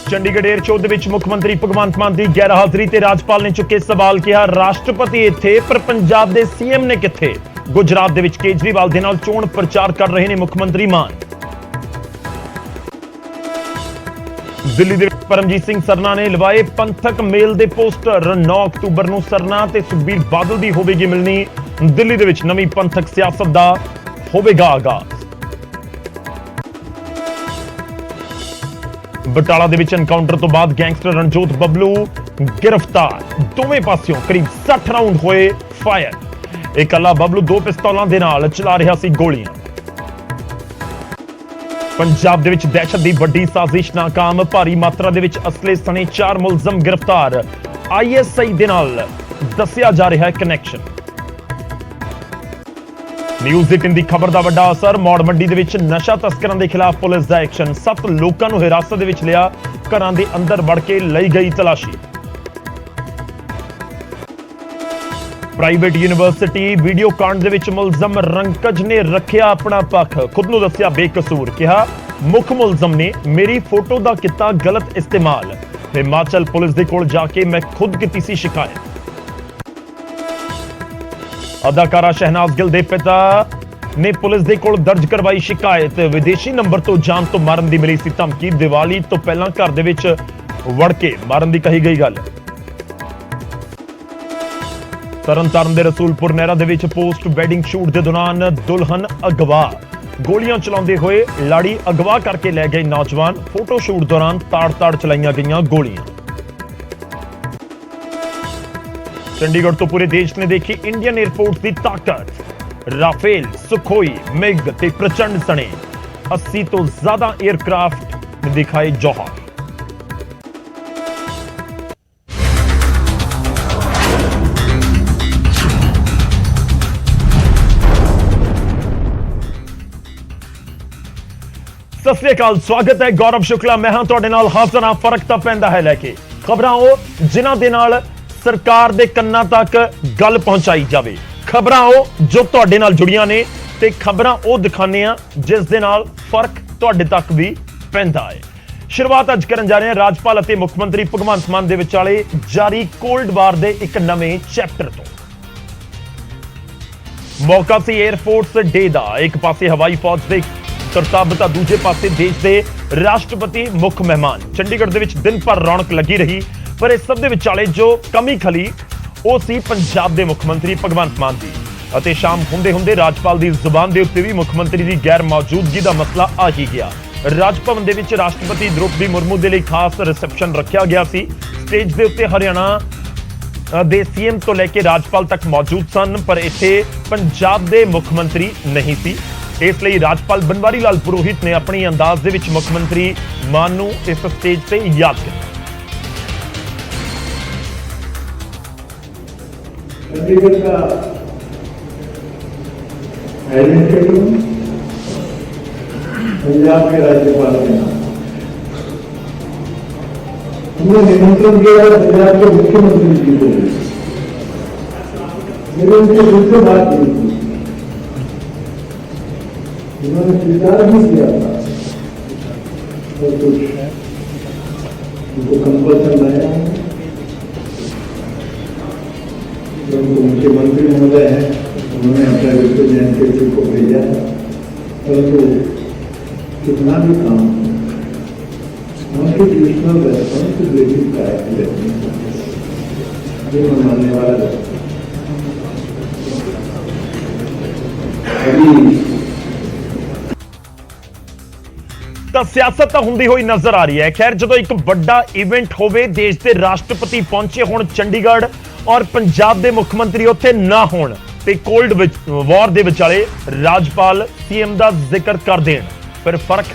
Chandigarh air show ਦੇ ਵਿੱਚ ਮੁੱਖ ਮੰਤਰੀ ਭਗਵੰਤ ਮਾਨ ਦੀ ਗੈਰ ਹਾਜ਼ਰੀ ਤੇ ਰਾਜਪਾਲ ਨੇ ਚੁੱਕੇ ਸਵਾਲ। ਕਿਹਾ ਰਾਸ਼ਟਰਪਤੀ ਇੱਥੇ ਪਰ ਪੰਜਾਬ ਦੇ ਸੀਐਮ ਨੇ ਕਿੱਥੇ। ਗੁਜਰਾਤ ਦੇ ਵਿੱਚ ਕੇਜਰੀਵਾਲ ਦੇ ਨਾਲ ਚੋਣ ਪ੍ਰਚਾਰ ਕਰ ਰਹੇ ਨੇ ਮੁੱਖ ਮੰਤਰੀ ਮਾਨ। ਦਿੱਲੀ ਦੇ ਵਿੱਚ ਪਰਮਜੀਤ ਸਿੰਘ ਸਰਨਾ ਨੇ ਲਵਾਏ ਪੰਥਕ ਮੇਲ ਦੇ ਪੋਸਟਰ। 9 ਅਕਤੂਬਰ ਨੂੰ ਸਰਨਾ ਤੇ ਸੁਖਬੀਰ ਬਾਦਲ ਦੀ ਹੋਵੇਗੀ ਮਿਲਣੀ। ਦਿੱਲੀ ਦੇ ਵਿੱਚ ਨਵੀਂ ਪੰਥਕ ਸਿਆਸਤ ਦਾ ਹੋਵੇਗਾ ਆਗਾਜ਼। ਬਟਾਲਾ ਦੇ ਵਿੱਚ ਐਨਕਾਊਂਟਰ ਤੋਂ ਬਾਅਦ ਗੈਂਗਸਟਰ ਰਣਜੋਤ ਬੱਬਲੂ ਗ੍ਰਿਫਤਾਰ। ਦੋਵੇਂ ਪਾਸਿਓਂ ਕਰੀਬ 60 ਰਾਉਂਡ ਹੋਏ ਫਾਇਰ। ਇਕੱਲਾ ਬੱਬਲੂ 2 ਪਿਸਤੌਲਾਂ ਦੇ ਨਾਲ ਚਲਾ ਰਿਹਾ ਸੀ ਗੋਲੀਆਂ। ਪੰਜਾਬ ਦੇ ਵਿੱਚ ਦਹਿਸ਼ਤ ਦੀ ਵੱਡੀ ਸਾਜ਼ਿਸ਼ ਨਾਕਾਮ। ਭਾਰੀ ਮਾਤਰਾ ਦੇ ਵਿੱਚ ਅਸਲੇ ਸਣੇ 4 ਮੁਲਜ਼ਮ ਗ੍ਰਿਫਤਾਰ। ISI ਦੇ ਨਾਲ ਦੱਸਿਆ ਜਾ ਰਿਹਾ ਹੈ ਕਨੈਕਸ਼ਨ। ਨਿਊਜ਼ 18 ਦੀ ਖਬਰ ਦਾ ਵੱਡਾ ਅਸਰ। ਮੌੜ ਮੰਡੀ ਦੇ ਵਿੱਚ ਨਸ਼ਾ ਤਸਕਰਾਂ ਦੇ ਖਿਲਾਫ ਪੁਲਿਸ ਦਾ ਐਕਸ਼ਨ। 7 ਲੋਕਾਂ ਨੂੰ ਹਿਰਾਸਤ ਦੇ ਵਿੱਚ ਲਿਆ। ਘਰਾਂ ਦੇ ਅੰਦਰ ਵੜ ਕੇ ਲਈ ਗਈ ਤਲਾਸ਼ੀ। ਪ੍ਰਾਈਵੇਟ ਯੂਨੀਵਰਸਿਟੀ ਵੀਡੀਓ ਕਾਂਡ ਦੇ ਵਿੱਚ ਮੁਲਜ਼ਮ ਰੰਕਜ ਨੇ ਰੱਖਿਆ ਆਪਣਾ ਪੱਖ। ਖੁਦ ਨੂੰ ਦੱਸਿਆ ਬੇਕਸੂਰ। ਕਿਹਾ ਮੁੱਖ ਮੁਲਜ਼ਮ ਨੇ ਮੇਰੀ ਫੋਟੋ ਦਾ ਕੀਤਾ ਗਲਤ ਇਸਤੇਮਾਲ। ਹਿਮਾਚਲ ਪੁਲਿਸ ਦੇ ਕੋਲ ਜਾ ਕੇ ਮੈਂ ਖੁਦ ਕੀਤੀ ਸੀ ਸ਼ਿਕਾਇਤ। ਅਦਾਕਾਰਾ ਸ਼ਹਿਨਾਜ਼ ਗਿੱਲ ਦੇ ਪਿਤਾ ਨੇ ਪੁਲਿਸ ਦੇ ਕੋਲ ਦਰਜ ਕਰਵਾਈ ਸ਼ਿਕਾਇਤ। ਵਿਦੇਸ਼ੀ ਨੰਬਰ ਤੋਂ ਜਾਨ ਤੋਂ ਮਾਰਨ ਦੀ ਮਿਲੀ ਸੀ ਧਮਕੀ। ਦੀਵਾਲੀ ਤੋਂ ਪਹਿਲਾਂ ਘਰ ਦੇ ਵਿੱਚ ਵੜ ਕੇ ਮਾਰਨ ਦੀ ਕਹੀ ਗਈ ਗੱਲ। ਤਰਨਤਾਰਨ ਦੇ ਰਸੂਲਪੁਰ ਨਹਿਰਾ ਦੇ ਵਿੱਚ ਪੋਸਟ ਵੈਡਿੰਗ ਸ਼ੂਟ ਦੇ ਦੌਰਾਨ ਦੁਲਹਨ ਅਗਵਾ। ਗੋਲੀਆਂ ਚਲਾਉਂਦੇ ਹੋਏ ਲਾੜੀ ਅਗਵਾ ਕਰਕੇ ਲੈ ਗਏ ਨੌਜਵਾਨ। ਫੋਟੋ ਸ਼ੂਟ ਦੌਰਾਨ ਤਾੜ-ਤਾੜ ਚਲਾਈਆਂ ਗਈਆਂ ਗੋਲੀਆਂ। ਚੰਡੀਗੜ੍ਹ ਤੋਂ ਪੂਰੇ ਦੇਸ਼ ਨੇ ਦੇਖੀ ਇੰਡੀਅਨ 에ਅਰਫੋਰਸ ਦੀ ਤਾਕਤ। ਰਾਫੇਲ, ਸੁਖੋਈ, ਮਿਗ ਤੇ ਪ੍ਰਚੰਡ ਸਣੇ 80 ਤੋਂ ਜ਼ਿਆਦਾ 에ਅਰਕ੍ਰਾਫਟ ਨੇ ਦਿਖਾਏ ਜੌਹਰ। ਸਤਿ ਸ੍ਰੀ ਅਕਾਲ, ਸਵਾਗਤ ਹੈ। ਗੌਰਵ ਸ਼ੁਕਲਾ ਮੈਂ ਹਾਂ ਤੁਹਾਡੇ ਨਾਲ ਹਾਜ਼ਰ ਹਾਂ। ਫਰਕ ਤਾਂ ਪੈਂਦਾ ਹੈ ਲੈ ਕੇ ਖਬਰਾਂ ਉਹ ਜਿਨ੍ਹਾਂ ਦੇ ਨਾਲ ਸਰਕਾਰ ਦੇ ਕੰਨਾਂ ਤੱਕ ਗੱਲ ਪਹੁੰਚਾਈ ਜਾਵੇ। ਖਬਰਾਂ ਉਹ ਜੋ ਤੁਹਾਡੇ ਨਾਲ ਜੁੜੀਆਂ ਨੇ ਤੇ ਖਬਰਾਂ ਉਹ ਦਿਖਾਉਂਦੇ ਆ ਜਿਸ ਦੇ ਨਾਲ ਫਰਕ ਤੁਹਾਡੇ ਤੱਕ ਵੀ ਪੈਂਦਾ ਹੈ। ਸ਼ੁਰੂਆਤ ਅੱਜ ਕਰਨ ਜਾ ਰਹੇ ਹਾਂ ਰਾਜਪਾਲ ਅਤੇ ਮੁੱਖ ਮੰਤਰੀ ਭਗਵੰਤ ਮਾਨ ਦੇ ਵਿਚਾਲੇ ਜਾਰੀ ਕੋਲਡ ਵਾਰ ਦੇ ਇੱਕ ਨਵੇਂ ਚੈਪਟਰ ਤੋਂ। ਮੌਕਾ ਸੀ 에ਅਰਫੋਰਸ ਡੇ ਦਾ। ਇੱਕ ਪਾਸੇ ਹਵਾਈ ਫੌਜ ਦੇ ਕਰਤੱਵ ਤਾਂ ਦੂਜੇ ਪਾਸੇ ਦੇਸ਼ ਦੇ ਰਾਸ਼ਟਰਪਤੀ ਮੁੱਖ ਮਹਿਮਾਨ। ਚੰਡੀਗੜ੍ਹ ਦੇ ਵਿੱਚ ਦਿਨ ਭਰ ਰੌਣਕ ਲੱਗੀ ਰਹੀ ਪਰ ਇਸ ਸਭ ਦੇ ਵਿਚਾਲੇ ਜੋ ਕਮੀ ਖਲੀ ਉਹ ਸੀ ਪੰਜਾਬ ਦੇ ਮੁੱਖ ਮੰਤਰੀ ਭਗਵੰਤ ਮਾਨ ਦੀ। ਅਤੇ ਸ਼ਾਮ ਹੁੰਦੇ ਹੁੰਦੇ ਰਾਜਪਾਲ ਦੀ ਜ਼ੁਬਾਨ ਦੇ ਉੱਤੇ ਵੀ ਮੁੱਖ ਮੰਤਰੀ ਦੀ ਗੈਰ ਮੌਜੂਦਗੀ ਦਾ ਮਸਲਾ ਆ ਹੀ ਗਿਆ। ਰਾਜ ਭਵਨ ਦੇ ਵਿੱਚ ਰਾਸ਼ਟਰਪਤੀ ਦ੍ਰੋਪਦੀ ਮੁਰਮੂ ਦੇ ਲਈ ਖਾਸ ਰਿਸੈਪਸ਼ਨ ਰੱਖਿਆ ਗਿਆ ਸੀ। ਸਟੇਜ ਦੇ ਉੱਤੇ ਹਰਿਆਣਾ ਦੇ ਸੀਐਮ ਤੋਂ ਲੈ ਕੇ ਰਾਜਪਾਲ ਤੱਕ ਮੌਜੂਦ ਸਨ ਪਰ ਇੱਥੇ ਪੰਜਾਬ ਦੇ ਮੁੱਖ ਮੰਤਰੀ ਨਹੀਂ ਸੀ। ਇਸ ਲਈ ਰਾਜਪਾਲ ਬਨਵਾਰੀ ਲਾਲ ਪੁਰੋਹਿਤ ਨੇ ਆਪਣੀ ਅੰਦਾਜ਼ ਦੇ ਵਿੱਚ ਮੁੱਖ ਮੰਤਰੀ ਮਾਨ ਨੂੰ ਇਸ ਸਟੇਜ ਤੇ ਯਾਦ ਕੀਤਾ। चंडीगढ़ का आइडेंटिटी पंजाब के राज्यपाल के नाम हमने निमंत्रण किया पंजाब के मुख्यमंत्री जी को। मेरे उनसे दूसरी बात नहीं थी, उन्होंने स्वीकार भी किया था और कुछ उनको कंपल्सन लाया। मुख्यमंत्री महोदय हैं, उन्होंने अपने रिप्रेजेंटेटिव को भेजा परंतु कितना भी काम कॉन्स्टिट्यूशनल रेस्पॉन्सिबिलिटी का ये मानने वाला ਤਾਂ ਸਿਆਸਤ ਤਾਂ ਹੁੰਦੀ ਹੋਈ ਨਜ਼ਰ ਆ ਰਹੀ ਹੈ। ਖੈਰ ਜਦੋਂ ਇੱਕ ਵੱਡਾ ਇਵੈਂਟ ਹੋਵੇ, ਦੇਸ਼ ਦੇ ਰਾਸ਼ਟਰਪਤੀ ਪਹੁੰਚੇ ਹੋਣ ਚੰਡੀਗੜ੍ਹ ਔਰ ਪੰਜਾਬ ਦੇ ਮੁੱਖ ਮੰਤਰੀ ਉੱਥੇ ਨਾ ਹੋਣ ਤੇ ਕੋਲਡ ਵਾਰ ਦੇ ਵਿਚਾਲੇ ਰਾਜਪਾਲ ਸੀਐਮ ਦਾ ਜ਼ਿਕਰ ਕਰ ਦੇਣ ਫਿਰ ਫਰਕ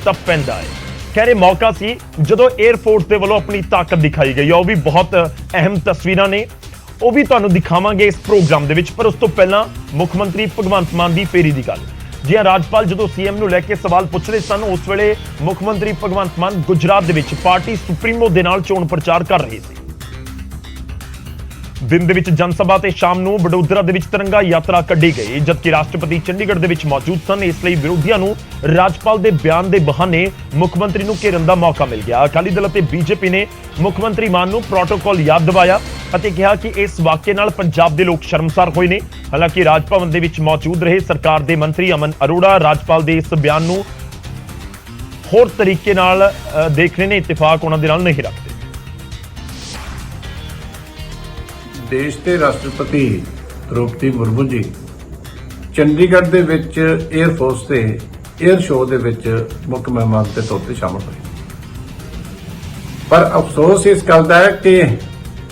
ਤਾਂ ਪੈਂਦਾ ਹੈ। ਖੈਰ ਇਹ ਮੌਕਾ ਸੀ ਜਦੋਂ 에ਅਰਫੋਰਸ ਦੇ ਵੱਲੋਂ ਆਪਣੀ ਤਾਕਤ ਦਿਖਾਈ ਗਈ। ਉਹ ਵੀ ਬਹੁਤ ਅਹਿਮ ਤਸਵੀਰਾਂ ਨੇ, ਉਹ ਵੀ ਤੁਹਾਨੂੰ ਦਿਖਾਵਾਂਗੇ ਇਸ ਪ੍ਰੋਗਰਾਮ ਦੇ ਵਿੱਚ। ਪਰ ਉਸ ਤੋਂ ਪਹਿਲਾਂ ਮੁੱਖ ਮੰਤਰੀ ਭਗਵੰਤ ਮਾਨ ਦੀ ਫੇਰੀ ਦੀ ਗੱਲ। ਜੀ ਹਾਂ, ਰਾਜਪਾਲ ਜਦੋਂ ਸੀਐਮ ਨੂੰ ਲੈ ਕੇ ਸਵਾਲ ਪੁੱਛ ਰਹੇ ਸਨ ਉਸ ਵੇਲੇ ਮੁੱਖ ਮੰਤਰੀ ਭਗਵੰਤ ਮਾਨ ਗੁਜਰਾਤ ਦੇ ਵਿੱਚ ਪਾਰਟੀ ਸੁਪਰੀਮੋ ਦੇ ਨਾਲ ਚੋਣ ਪ੍ਰਚਾਰ ਕਰ ਰਹੇ ਸੀ। दिन ਦੇ ਵਿੱਚ ਜਨ ਸਭਾ ਤੇ ਸ਼ਾਮ ਨੂੰ ਵਡੋਦਰਾ ਦੇ ਵਿੱਚ ਤਿਰੰਗਾ ਯਾਤਰਾ ਕੱਢੀ ਗਈ, ਜਦਕਿ ਰਾਸ਼ਟਰਪਤੀ ਚੰਡੀਗੜ੍ਹ ਦੇ ਵਿੱਚ ਮੌਜੂਦ ਸਨ। ਇਸ ਲਈ ਵਿਰੋਧੀਆਂ ਨੂੰ ਰਾਜਪਾਲ ਦੇ ਬਿਆਨ ਦੇ ਬਹਾਨੇ ਮੁੱਖ ਮੰਤਰੀ ਨੂੰ ਘੇਰਨ ਦਾ ਮੌਕਾ ਮਿਲ ਗਿਆ। ਅਕਾਲੀ ਦਲ ਅਤੇ ਬੀਜੇਪੀ ਨੇ ਮੁੱਖ ਮੰਤਰੀ ਮਾਨ ਨੂੰ ਪ੍ਰੋਟੋਕਾਲ ਯਾਦ ਦਿਵਾਇਆ ਅਤੇ ਕਿਹਾ ਕਿ ਇਸ ਵਾਕਿਏ ਨਾਲ ਪੰਜਾਬ ਦੇ ਲੋਕ ਸ਼ਰਮਸਾਰ ਹੋਏ ਨੇ। ਹਾਲਾਂਕਿ ਰਾਜ ਭਵਨ ਦੇ ਵਿੱਚ ਮੌਜੂਦ ਰਹੇ ਸਰਕਾਰ ਦੇ ਮੰਤਰੀ ਅਮਨ ਅਰੋੜਾ ਰਾਜਪਾਲ ਦੇ ਇਸ ਬਿਆਨ ਨੂੰ ਹੋਰ ਤਰੀਕੇ ਨਾਲ ਦੇਖਣੇ ਨੇ, ਇਤਫਾਕ ਉਹਨਾਂ ਦੇ ਨਾਲ ਨਹੀਂ ਰੱਖਦੇ। ਦੇਸ਼ ਦੇ ਰਾਸ਼ਟਰਪਤੀ ਦ੍ਰੋਪਦੀ ਮੁਰਮੂ ਜੀ ਚੰਡੀਗੜ੍ਹ ਦੇ ਵਿੱਚ 에ਅਰ ਫੋਰਸ ਦੇ 에ਅਰ ਸ਼ੋਅ ਦੇ ਵਿੱਚ ਮੁੱਖ ਮਹਿਮਾਨ ਦੇ ਤੌਰ ਤੇ ਸ਼ਾਮਲ ਹੋਏ। ਪਰ ਅਫਸੋਸ ਇਸ ਗੱਲ ਦਾ ਹੈ ਕਿ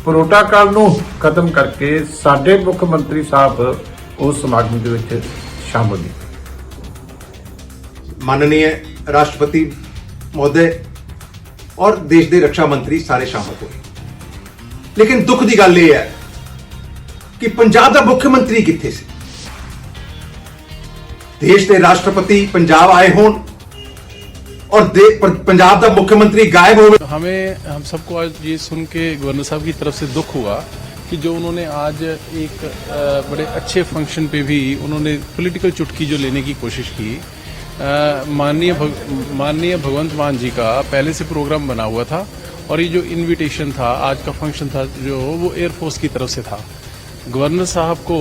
ਪ੍ਰੋਟੋਕਾਲ ਨੂੰ ਖਤਮ ਕਰਕੇ ਸਾਡੇ ਮੁੱਖ ਮੰਤਰੀ ਸਾਹਿਬ ਉਸ ਸਮਾਗਮ ਦੇ ਵਿੱਚ ਸ਼ਾਮਲ ਨਹੀਂ। माननीय राष्ट्रपति महोदय और देश के रक्षा मंत्री सारे शामिल हुए, लेकिन दुख की गल यह है कि पंजाब का मुख्यमंत्री किथे सी? देश के राष्ट्रपति पंजाब आए हों और पंजाब का मुख्यमंत्री गायब हो। हम सबको आज ये सुन के गवर्नर साहब की तरफ से दुख हुआ कि जो उन्होंने आज एक बड़े अच्छे फंक्शन पे भी उन्होंने पॉलिटिकल चुटकी जो लेने की कोशिश की। माननीय भगवंत मान जी का पहले से प्रोग्राम बना हुआ था और ये जो इनविटेशन था आज का फंक्शन था जो वो एयरफोर्स की तरफ से था। गवर्नर साहब को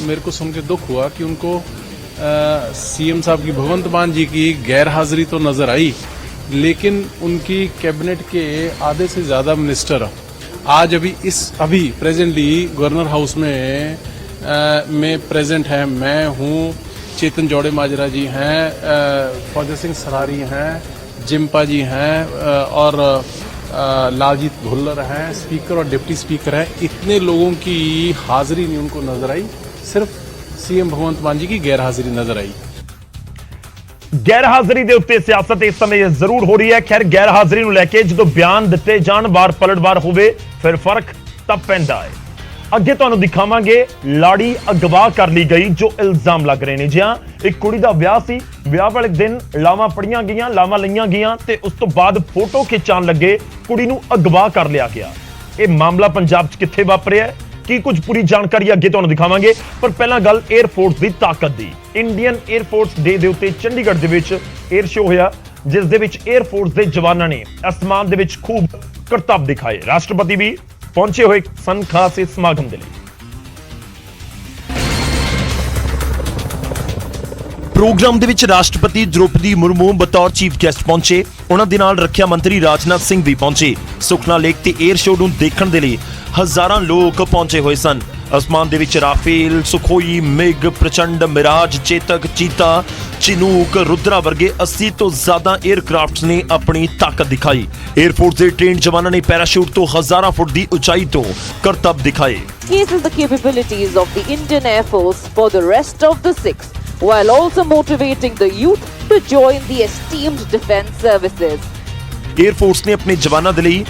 मेरे को सुन के दुख हुआ कि उनको सीएम साहब की भगवंत मान जी की गैर हाजिरी तो नज़र आई, लेकिन उनकी कैबिनेट के आधे से ज़्यादा मिनिस्टर आज अभी प्रेजेंटली गवर्नर हाउस में प्रेजेंट है। मैं हूँ, चेतन जौड़े माजरा जी हैं, फौजा सिंह सरारी हैं, जिम्पा जी हैं और लालजीत भुल्लर हैं, स्पीकर और डिप्टी स्पीकर हैं। इतने लोगों की हाजिरी नहीं उनको नजर आई, सिर्फ सीएम भगवंत मान जी की गैर हाजिरी नजर आई। गैर हाजिरी ਦੇ ਉੱਤੇ ਸਿਆਸਤ ਇਸ ਸਮੇਂ ਜ਼ਰੂਰ ਹੋ ਰਹੀ ਹੈ। ਖੈਰ ਗੈਰ ਹਾਜ਼ਰੀ ਨੂੰ ਲੈ ਕੇ ਜਦੋਂ ਬਿਆਨ ਦਿੱਤੇ ਜਾਣ ਬਾਰ ਪਲਟਵਾਰ ਹੋਵੇ ਫਿਰ ਫਰਕ ਤਾਂ ਪੈਂਦਾ ਹੈ। ਅੱਗੇ ਤੁਹਾਨੂੰ ਦਿਖਾਵਾਂਗੇ ਲਾੜੀ ਅਗਵਾ ਕਰ ਲਈ ਗਈ ਜੋ ਇਲਜ਼ਾਮ ਲੱਗ ਰਹੇ ਨੇ। ਜਿਹਾਂ ਇੱਕ ਕੁੜੀ ਦਾ ਵਿਆਹ ਸੀ, ਵਿਆਹ ਵਾਲੇ ਦਿਨ ਲਾਵਾਂ ਪੜੀਆਂ ਗਈਆਂ, ਲਾਵਾਂ ਲਈਆਂ ਗਈਆਂ ਤੇ ਉਸ ਤੋਂ ਬਾਅਦ ਫੋਟੋ ਖਿਚਾਉਣ ਲੱਗੇ ਕੁੜੀ ਨੂੰ ਅਗਵਾ ਕਰ ਲਿਆ ਗਿਆ। ਇਹ ਮਾਮਲਾ ਪੰਜਾਬ 'ਚ ਕਿੱਥੇ ਵਾਪਰਿਆ ਕੀ ਕੁਝ ਪੂਰੀ ਜਾਣਕਾਰੀ ਅੱਗੇ ਤੁਹਾਨੂੰ ਦਿਖਾਵਾਂਗੇ। ਪਰ ਪਹਿਲਾਂ ਗੱਲ 에ਅਰ ਫੋਰਸ ਦੀ ਤਾਕਤ ਦੀ। ਇੰਡੀਅਨ 에ਅਰ ਫੋਰਸ ਡੇ ਦੇ ਉੱਤੇ ਚੰਡੀਗੜ੍ਹ ਦੇ ਵਿੱਚ 에ਅਰ ਸ਼ੋਅ ਹੋਇਆ, ਜਿਸ ਦੇ ਵਿੱਚ 에ਅਰ ਫੋਰਸ ਦੇ ਜਵਾਨਾਂ ਨੇ ਅਸਮਾਨ ਦੇ ਵਿੱਚ ਖੂਬ ਕਰਤੱਵ ਦਿਖਾਏ। ਰਾਸ਼ਟਰਪਤੀ ਵੀ ਪਹੁੰਚੇ ਹੋਏ ਸਨ ਖਾਸ ਇਸ ਸਮਾਗਮ ਦੇ ਲਈ। ਪ੍ਰੋਗਰਾਮ ਦੇ ਵਿੱਚ ਰਾਸ਼ਟਰਪਤੀ ਦ੍ਰੋਪਦੀ ਮੁਰਮੂ ਬਤੌਰ ਚੀਫ ਗੈਸਟ ਪਹੁੰਚੇ। ਉਹਨਾਂ ਦੇ ਨਾਲ ਰੱਖਿਆ ਮੰਤਰੀ ਰਾਜਨਾਥ ਸਿੰਘ ਵੀ ਪਹੁੰਚੇ। ਸੁਖਨਾ ਲੇਕ ਤੇ 에ਅਰ ਸ਼ੋਅ ਨੂੰ ਦੇਖਣ ਦੇ ਲਈ ਹਜ਼ਾਰਾਂ ਲੋਕ ਪਹੁੰਚੇ ਹੋਏ ਸਨ। ਅਸਮਾਨ ਦੇ ਵਿੱਚ Rafale, Sukhoi, MIG, ਪ੍ਰਚੰਡ, Miraj, Chetak, ਚੀਤਾ, Chinook, Rudra ਵਰਗੇ 80 ਤੋਂ ਜ਼ਿਆਦਾ 에ਅਰਕ੍ਰਾਫਟਸ ਨੇ ਆਪਣੀ ਤਾਕਤ ਦਿਖਾਈ। 에ਅਰ ਫੋਰਸ ਦੇ ਟ੍ਰੇਨਡ ਜਵਾਨਾਂ ਨੇ ਪੈਰਾਸ਼ੂਟ ਤੋਂ ਹਜ਼ਾਰਾਂ ਫੁੱਟ ਦੀ ਉਚਾਈ ਤੋਂ ਕਰਤੱਵ ਦਿਖਾਏ। These are the capabilities of the Indian Air Force for the rest of the six, while also motivating the youth to join the esteemed defense services. Air force ਨੇ ਆਪਣੇ ਜਵਾਨਾਂ ਦੇ ਲਈ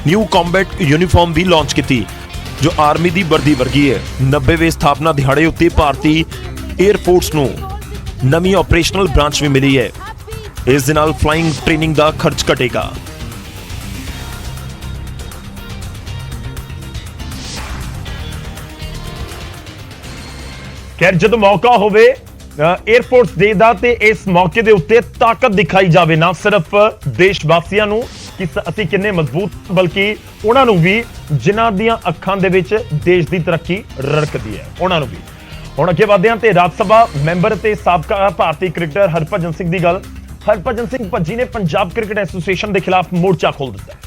ਨਿਊ ਕੰਬੈਟ ਯੂਨੀਫਾਰਮ ਵੀ launch ਕੀਤੀ ਜੋ army ਦੀ ਵਰਦੀ ਵਰਗੀ ਹੈ। 90ਵੇਂ ਸਥਾਪਨਾ ਦਿਹਾੜੇ ਉੱਤੇ ਭਾਰਤੀ 에ਅਰ ਫੋਰਸ ਨੂੰ ਨਵੀਂ ਆਪਰੇਸ਼ਨਲ ਬ੍ਰਾਂਚ ਵੀ ਮਿਲੀ ਹੈ। ਇਸ ਦੇ ਨਾਲ ਫਲਾਈਂਗ ਟ੍ਰੇਨਿੰਗ ਦਾ ਖਰਚ ਘਟੇਗਾ। ਖੈਰ ਜਦੋਂ ਮੌਕਾ ਹੋਵੇ 에ਅਰ ਫੋਰਸ ਡੇ ਦਾ ਤੇ ਇਸ ਮੌਕੇ ਦੇ ਉੱਤੇ ਤਾਕਤ ਦਿਖਾਈ ਜਾਵੇ, ਨਾ ਸਿਰਫ ਦੇਸ਼ ਵਾਸੀਆਂ ਨੂੰ ਕਿ ਅਸੀਂ ਕਿੰਨੇ ਮਜ਼ਬੂਤ, ਬਲਕਿ ਉਹਨਾਂ ਨੂੰ ਵੀ ਜਿਨ੍ਹਾਂ ਦੀਆਂ ਅੱਖਾਂ ਦੇ ਵਿੱਚ ਦੇਸ਼ ਦੀ ਤਰੱਕੀ ਰੜਕਦੀ ਹੈ, ਉਹਨਾਂ ਨੂੰ ਵੀ। ਹੁਣ ਅੱਗੇ ਵਧਦੇ ਹਾਂ ਤੇ ਰਾਜ ਸਭਾ ਮੈਂਬਰ ਤੇ ਸਾਬਕਾ ਭਾਰਤੀ ਕ੍ਰਿਕਟਰ ਹਰਭਜਨ ਸਿੰਘ ਦੀ ਗੱਲ। ਹਰਭਜਨ ਸਿੰਘ ਭੱਜੀ ਨੇ ਪੰਜਾਬ ਕ੍ਰਿਕਟ ਐਸੋਸੀਏਸ਼ਨ ਦੇ ਖਿਲਾਫ ਮੋਰਚਾ ਖੋਲ੍ਹ ਦਿੱਤਾ ਹੈ।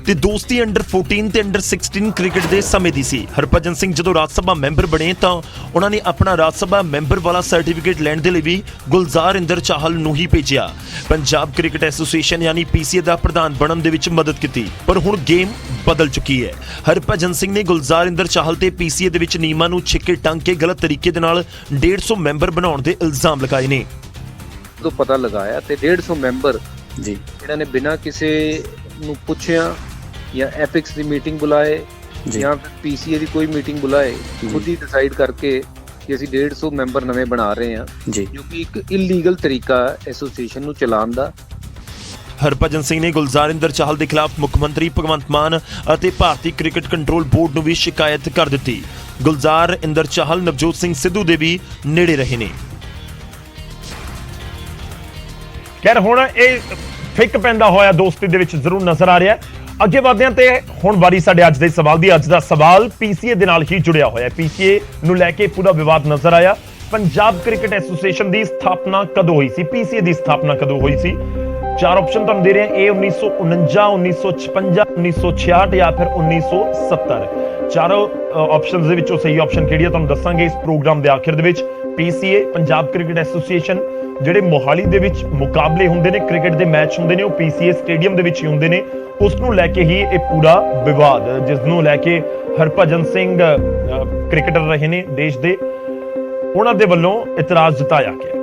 ਤੇ ਦੋਸਤੀ ਅੰਡਰ 14 ਤੇ ਅੰਡਰ 16 ਕ੍ਰਿਕਟ ਦੇ ਸਮੇਂ ਦੀ ਸੀ। ਹਰਭਜਨ ਸਿੰਘ ਜਦੋਂ ਰਾਜ ਸਭਾ ਮੈਂਬਰ ਬਣੇ ਤਾਂ ਉਹਨਾਂ ਨੇ ਆਪਣਾ ਰਾਜ ਸਭਾ ਮੈਂਬਰ ਵਾਲਾ ਸਰਟੀਫਿਕੇਟ ਲੈਣ ਦੇ ਲਈ ਵੀ ਗੁਲਜ਼ਾਰ ਇੰਦਰ ਚਾਹਲ ਨੂੰ ਹੀ ਭੇਜਿਆ। ਪੰਜਾਬ ਕ੍ਰਿਕਟ ਐਸੋਸੀਏਸ਼ਨ ਯਾਨੀ PCA ਦਾ ਪ੍ਰਧਾਨ ਬਣਨ ਦੇ ਵਿੱਚ ਮਦਦ ਕੀਤੀ। ਪਰ ਹੁਣ ਗੇਮ ਬਦਲ ਚੁੱਕੀ ਹੈ। ਹਰਭਜਨ ਸਿੰਘ ਨੇ ਗੁਲਜ਼ਾਰ ਇੰਦਰ ਚਾਹਲ ਤੇ PCA ਦੇ ਵਿੱਚ ਨਿਯਮਾਂ ਨੂੰ ਛਿੱਕੇ ਟੰਗ ਕੇ ਗਲਤ ਤਰੀਕੇ ਦੇ ਨਾਲ 150 ਮੈਂਬਰ ਬਣਾਉਣ ਦੇ ਇਲਜ਼ਾਮ ਲਗਾਏ ਨੇ। ਤੋਂ ਪਤਾ ਲਗਾਇਆ ਤੇ 150 ਮੈਂਬਰ ਜੀ ਇਹਨਾਂ ਨੇ ਬਿਨਾਂ ਕਿਸੇ ਨੂੰ ਪੁੱਛਿਆ ਜਾਂ ਐਪਿਕਸ ਦੀ ਮੀਟਿੰਗ ਬੁਲਾਏ ਜਾਂ ਫਿਰ PCA ਦੀ ਕੋਈ ਮੀਟਿੰਗ ਬੁਲਾਏ, ਖੁਦ ਹੀ ਡਿਸਾਈਡ ਕਰਕੇ ਕਿ ਅਸੀਂ 150 ਮੈਂਬਰ ਨਵੇਂ ਬਣਾ ਰਹੇ ਹਾਂ, ਜੋ ਕਿ ਇੱਕ ਇਲੀਗਲ ਤਰੀਕਾ ਐਸੋਸੀਏਸ਼ਨ ਨੂੰ ਚਲਾਉਣ ਦਾ। ਹਰਭਜਨ ਸਿੰਘ ਨੇ ਗੁਲਜ਼ਾਰਿੰਦਰ ਚਾਹਲ ਦੇ ਖਿਲਾਫ ਮੁੱਖ ਮੰਤਰੀ ਭਗਵੰਤ ਮਾਨ ਅਤੇ ਭਾਰਤੀ ਕ੍ਰਿਕਟ ਕੰਟਰੋਲ ਬੋਰਡ ਨੂੰ ਵੀ ਸ਼ਿਕਾਇਤ ਕਰ ਦਿੱਤੀ। ਗੁਲਜ਼ਾਰਿੰਦਰ ਚਾਹਲ ਨਵਜੋਤ ਸਿੰਘ ਸਿੱਧੂ ਦੇ ਵੀ ਨੇੜੇ ਰਹੇ ਨੇ। ਖੈਰ ਹੁਣ ਇਹ ਫਿੱਕ ਪੈਂਦਾ ਹੋਇਆ ਦੋਸਤੀ ਦੇ ਵਿੱਚ ਜ਼ਰੂਰ ਨਜ਼ਰ ਆ ਰਿਹਾ। ਅੱਗੇ ਵਧਦੇ ਹਾਂ ਤੇ ਹੁਣ ਵਾਰੀ ਸਾਡੇ ਅੱਜ ਦੇ ਸਵਾਲ ਦੀ। ਅੱਜ ਦਾ ਸਵਾਲ ਪੀਸੀਏ ਦੇ ਨਾਲ ਹੀ ਜੁੜਿਆ ਹੋਇਆ ਹੈ। ਪੀਸੀਏ ਨੂੰ ਲੈ ਕੇ ਪੂਰਾ ਵਿਵਾਦ ਨਜ਼ਰ ਆਇਆ। ਪੰਜਾਬ ਕ੍ਰਿਕਟ ਐਸੋਸੀਏਸ਼ਨ ਦੀ ਸਥਾਪਨਾ ਕਦੋਂ ਹੋਈ ਸੀ? ਪੀਸੀਏ ਦੀ ਸਥਾਪਨਾ ਕਦੋਂ ਹੋਈ ਸੀ? ਚਾਰ ਆਪਸ਼ਨ ਤੁਹਾਨੂੰ ਦੇ ਰਹੇ ਹਾਂ। A 1949, 1956, 1966 ਜਾਂ ਫਿਰ 1970। ਚਾਰੋਂ ਆਪਸ਼ਨਸ ਦੇ ਵਿੱਚੋਂ ਸਹੀ ਆਪਸ਼ਨ ਕਿਹੜੀ ਹੈ ਤੁਹਾਨੂੰ ਦੱਸਾਂਗੇ ਇਸ ਪ੍ਰੋਗਰਾਮ ਦੇ ਆਖਿਰ ਦੇ ਵਿੱਚ। ਪੀਸੀਏ ਪੰਜਾਬ ਕ੍ਰਿਕਟ ਐਸੋਸੀਏਸ਼ਨ, ਜਿਹੜੇ ਮੋਹਾਲੀ ਦੇ ਵਿੱਚ ਮੁਕਾਬਲੇ ਹੁੰਦੇ ਨੇ, ਕ੍ਰਿਕਟ ਦੇ ਮੈਚ ਹੁੰਦੇ ਨੇ, ਉਹ ਪੀਸੀਏ ਸਟੇਡੀਅਮ ਦੇ ਵਿੱਚ ਹੀ ਹੁੰਦੇ ਨੇ। ਉਸ ਨੂੰ ਲੈ ਕੇ ਹੀ ਇਹ ਪੂਰਾ ਵਿਵਾਦ, ਜਿਸ ਨੂੰ ਲੈ ਕੇ ਹਰਭਜਨ ਸਿੰਘ ਕ੍ਰਿਕਟਰ ਰਹੇ ਨੇ ਦੇਸ਼ ਦੇ, ਉਹਨਾਂ ਦੇ ਵੱਲੋਂ ਇਤਰਾਜ਼ ਜਤਾਇਆ ਗਿਆ।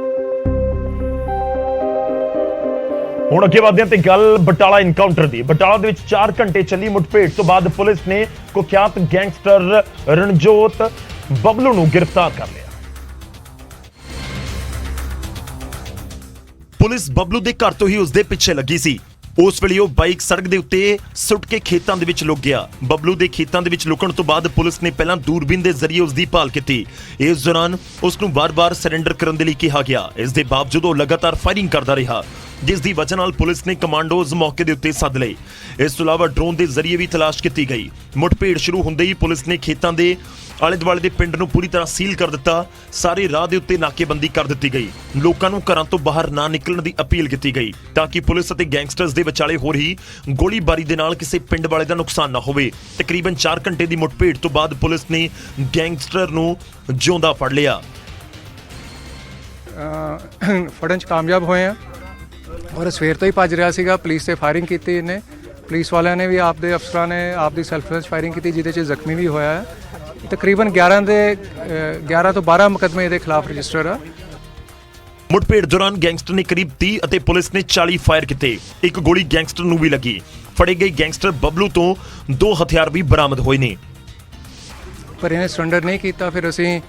ਹੁਣ ਅੱਗੇ ਵਧਦੇ ਹਾਂ ਤੇ ਗੱਲ ਬਟਾਲਾ ਇਨਕਾਊਂਟਰ ਦੀ। ਬਟਾਲਾ ਦੇ ਵਿੱਚ 4 ਘੰਟੇ ਚੱਲੀ ਮੁੱਠਭੇੜ ਤੋਂ ਬਾਅਦ ਪੁਲਿਸ ਨੇ ਕੁਖਿਆਤ ਗੈਂਗਸਟਰ ਰਣਜੋਤ ਬਬਲੂ ਨੂੰ ਗ੍ਰਿਫਤਾਰ ਕਰ ਲਿਆ। ਪੁਲਿਸ ਬਬਲੂ ਦੇ ਘਰ ਤੋਂ ਹੀ ਉਸਦੇ ਪਿੱਛੇ ਲੱਗੀ ਸੀ। ਉਸ ਵੇਲੇ ਉਹ ਬਾਈਕ ਸੜਕ ਦੇ ਉੱਤੇ ਸੁੱਟ ਕੇ ਖੇਤਾਂ ਦੇ ਵਿੱਚ ਲੁਕ ਗਿਆ। ਬਬਲੂ ਦੇ ਖੇਤਾਂ ਦੇ ਵਿੱਚ ਲੁਕਣ ਤੋਂ ਬਾਅਦ ਪੁਲਿਸ ਨੇ ਪਹਿਲਾਂ ਦੂਰਬੀਨ ਦੇ ਜ਼ਰੀਏ ਉਸ ਦੀ ਭਾਲ ਕੀਤੀ। ਇਸ ਦੌਰਾਨ ਉਸ ਨੂੰ ਵਾਰ-ਵਾਰ ਸਰੈਂਡਰ ਕਰਨ ਦੇ ਲਈ ਕਿਹਾ ਗਿਆ। ਇਸ ਦੇ ਬਾਵਜੂਦ ਉਹ ਲਗਾਤਾਰ ਫਾਇਰਿੰਗ ਕਰਦਾ ਰਿਹਾ, ਜਿਸ ਦੀ ਵਜ੍ਹਾ ਨਾਲ ਪੁਲਿਸ ਨੇ ਕਮਾਂਡੋਜ਼ ਮੌਕੇ ਦੇ ਉੱਤੇ ਸੱਦ ਲਏ। ਇਸ ਤੋਂ ਇਲਾਵਾ ਡਰੋਨ ਦੇ ਜ਼ਰੀਏ ਵੀ ਤਲਾਸ਼ ਕੀਤੀ ਗਈ। ਮੁੱਠਭੇੜ ਸ਼ੁਰੂ ਹੁੰਦੇ ਹੀ ਪੁਲਿਸ ਨੇ ਖੇਤਾਂ ਦੇ ਆਲੇ ਦੁਆਲੇ ਦੇ ਪਿੰਡ ਨੂੰ ਪੂਰੀ ਤਰ੍ਹਾਂ ਸੀਲ ਕਰ ਦਿੱਤਾ। ਸਾਰੇ ਰਾਹ ਦੇ ਉੱਤੇ ਨਾਕੇਬੰਦੀ ਕਰ ਦਿੱਤੀ ਗਈ। ਲੋਕਾਂ ਨੂੰ ਘਰਾਂ ਤੋਂ ਬਾਹਰ ਨਾ ਨਿਕਲਣ ਦੀ ਅਪੀਲ ਕੀਤੀ ਗਈ ਤਾਂ ਕਿ ਪੁਲਿਸ ਅਤੇ ਗੈਂਗਸਟਰਸ ਦੇ ਵਿਚਾਲੇ ਹੋ ਰਹੀ ਗੋਲੀਬਾਰੀ ਦੇ ਨਾਲ ਕਿਸੇ ਪਿੰਡ ਵਾਲੇ ਦਾ ਨੁਕਸਾਨ ਨਾ ਹੋਵੇ। ਤਕਰੀਬਨ 4 ਘੰਟੇ ਦੀ ਮੁੱਠਭੇੜ ਤੋਂ ਬਾਅਦ ਪੁਲਿਸ ਨੇ ਗੈਂਗਸਟਰ ਨੂੰ ਜਿਉਂਦਾ ਫੜ ਲਿਆ। ਫੜਨ 'ਚ ਕਾਮਯਾਬ ਹੋਏ ਆ ਔਰ ਸਵੇਰ ਤੋਂ ਹੀ ਭੱਜ ਰਿਹਾ ਸੀਗਾ। ਪੁਲਿਸ ਤੇ ਫਾਇਰਿੰਗ ਕੀਤੀ ਇਹਨੇ। ਪੁਲਿਸ ਵਾਲਿਆਂ ਨੇ ਵੀ ਆਪਦੇ ਅਫਸਰਾਂ ਨੇ ਆਪਦੀ ਸੈਲਫ ਡਿਫੈਂਸ ਫਾਇਰਿੰਗ ਕੀਤੀ, ਜਿਹਦੇ 'ਚ ਜ਼ਖਮੀ ਵੀ ਹੋਇਆ ਹੈ। ਤਕਰੀਬਨ 11 ਤੋਂ 12 ਮੁਕੱਦਮੇ ਇਹਦੇ ਖਿਲਾਫ ਰਜਿਸਟਰ ਆ। ਮੁੱਠਭੇੜ ਦੌਰਾਨ ਗੈਂਗਸਟਰ ਨੇ ਕਰੀਬ 30 ਅਤੇ ਪੁਲਿਸ ਨੇ 40 ਫਾਇਰ ਕੀਤੇ। ਇੱਕ ਗੋਲੀ ਗੈਂਗਸਟਰ ਨੂੰ ਵੀ ਲੱਗੀ। ਫੜੇ ਗਏ ਗੈਂਗਸਟਰ ਬਬਲੂ ਤੋਂ 2 ਹਥਿਆਰ ਵੀ ਬਰਾਮਦ ਹੋਏ ਨੇ। ਪਰ ਇਹਨੇ ਸਰੈਂਡਰ ਨਹੀਂ ਕੀਤਾ। ਫਿਰ ਅਸੀਂ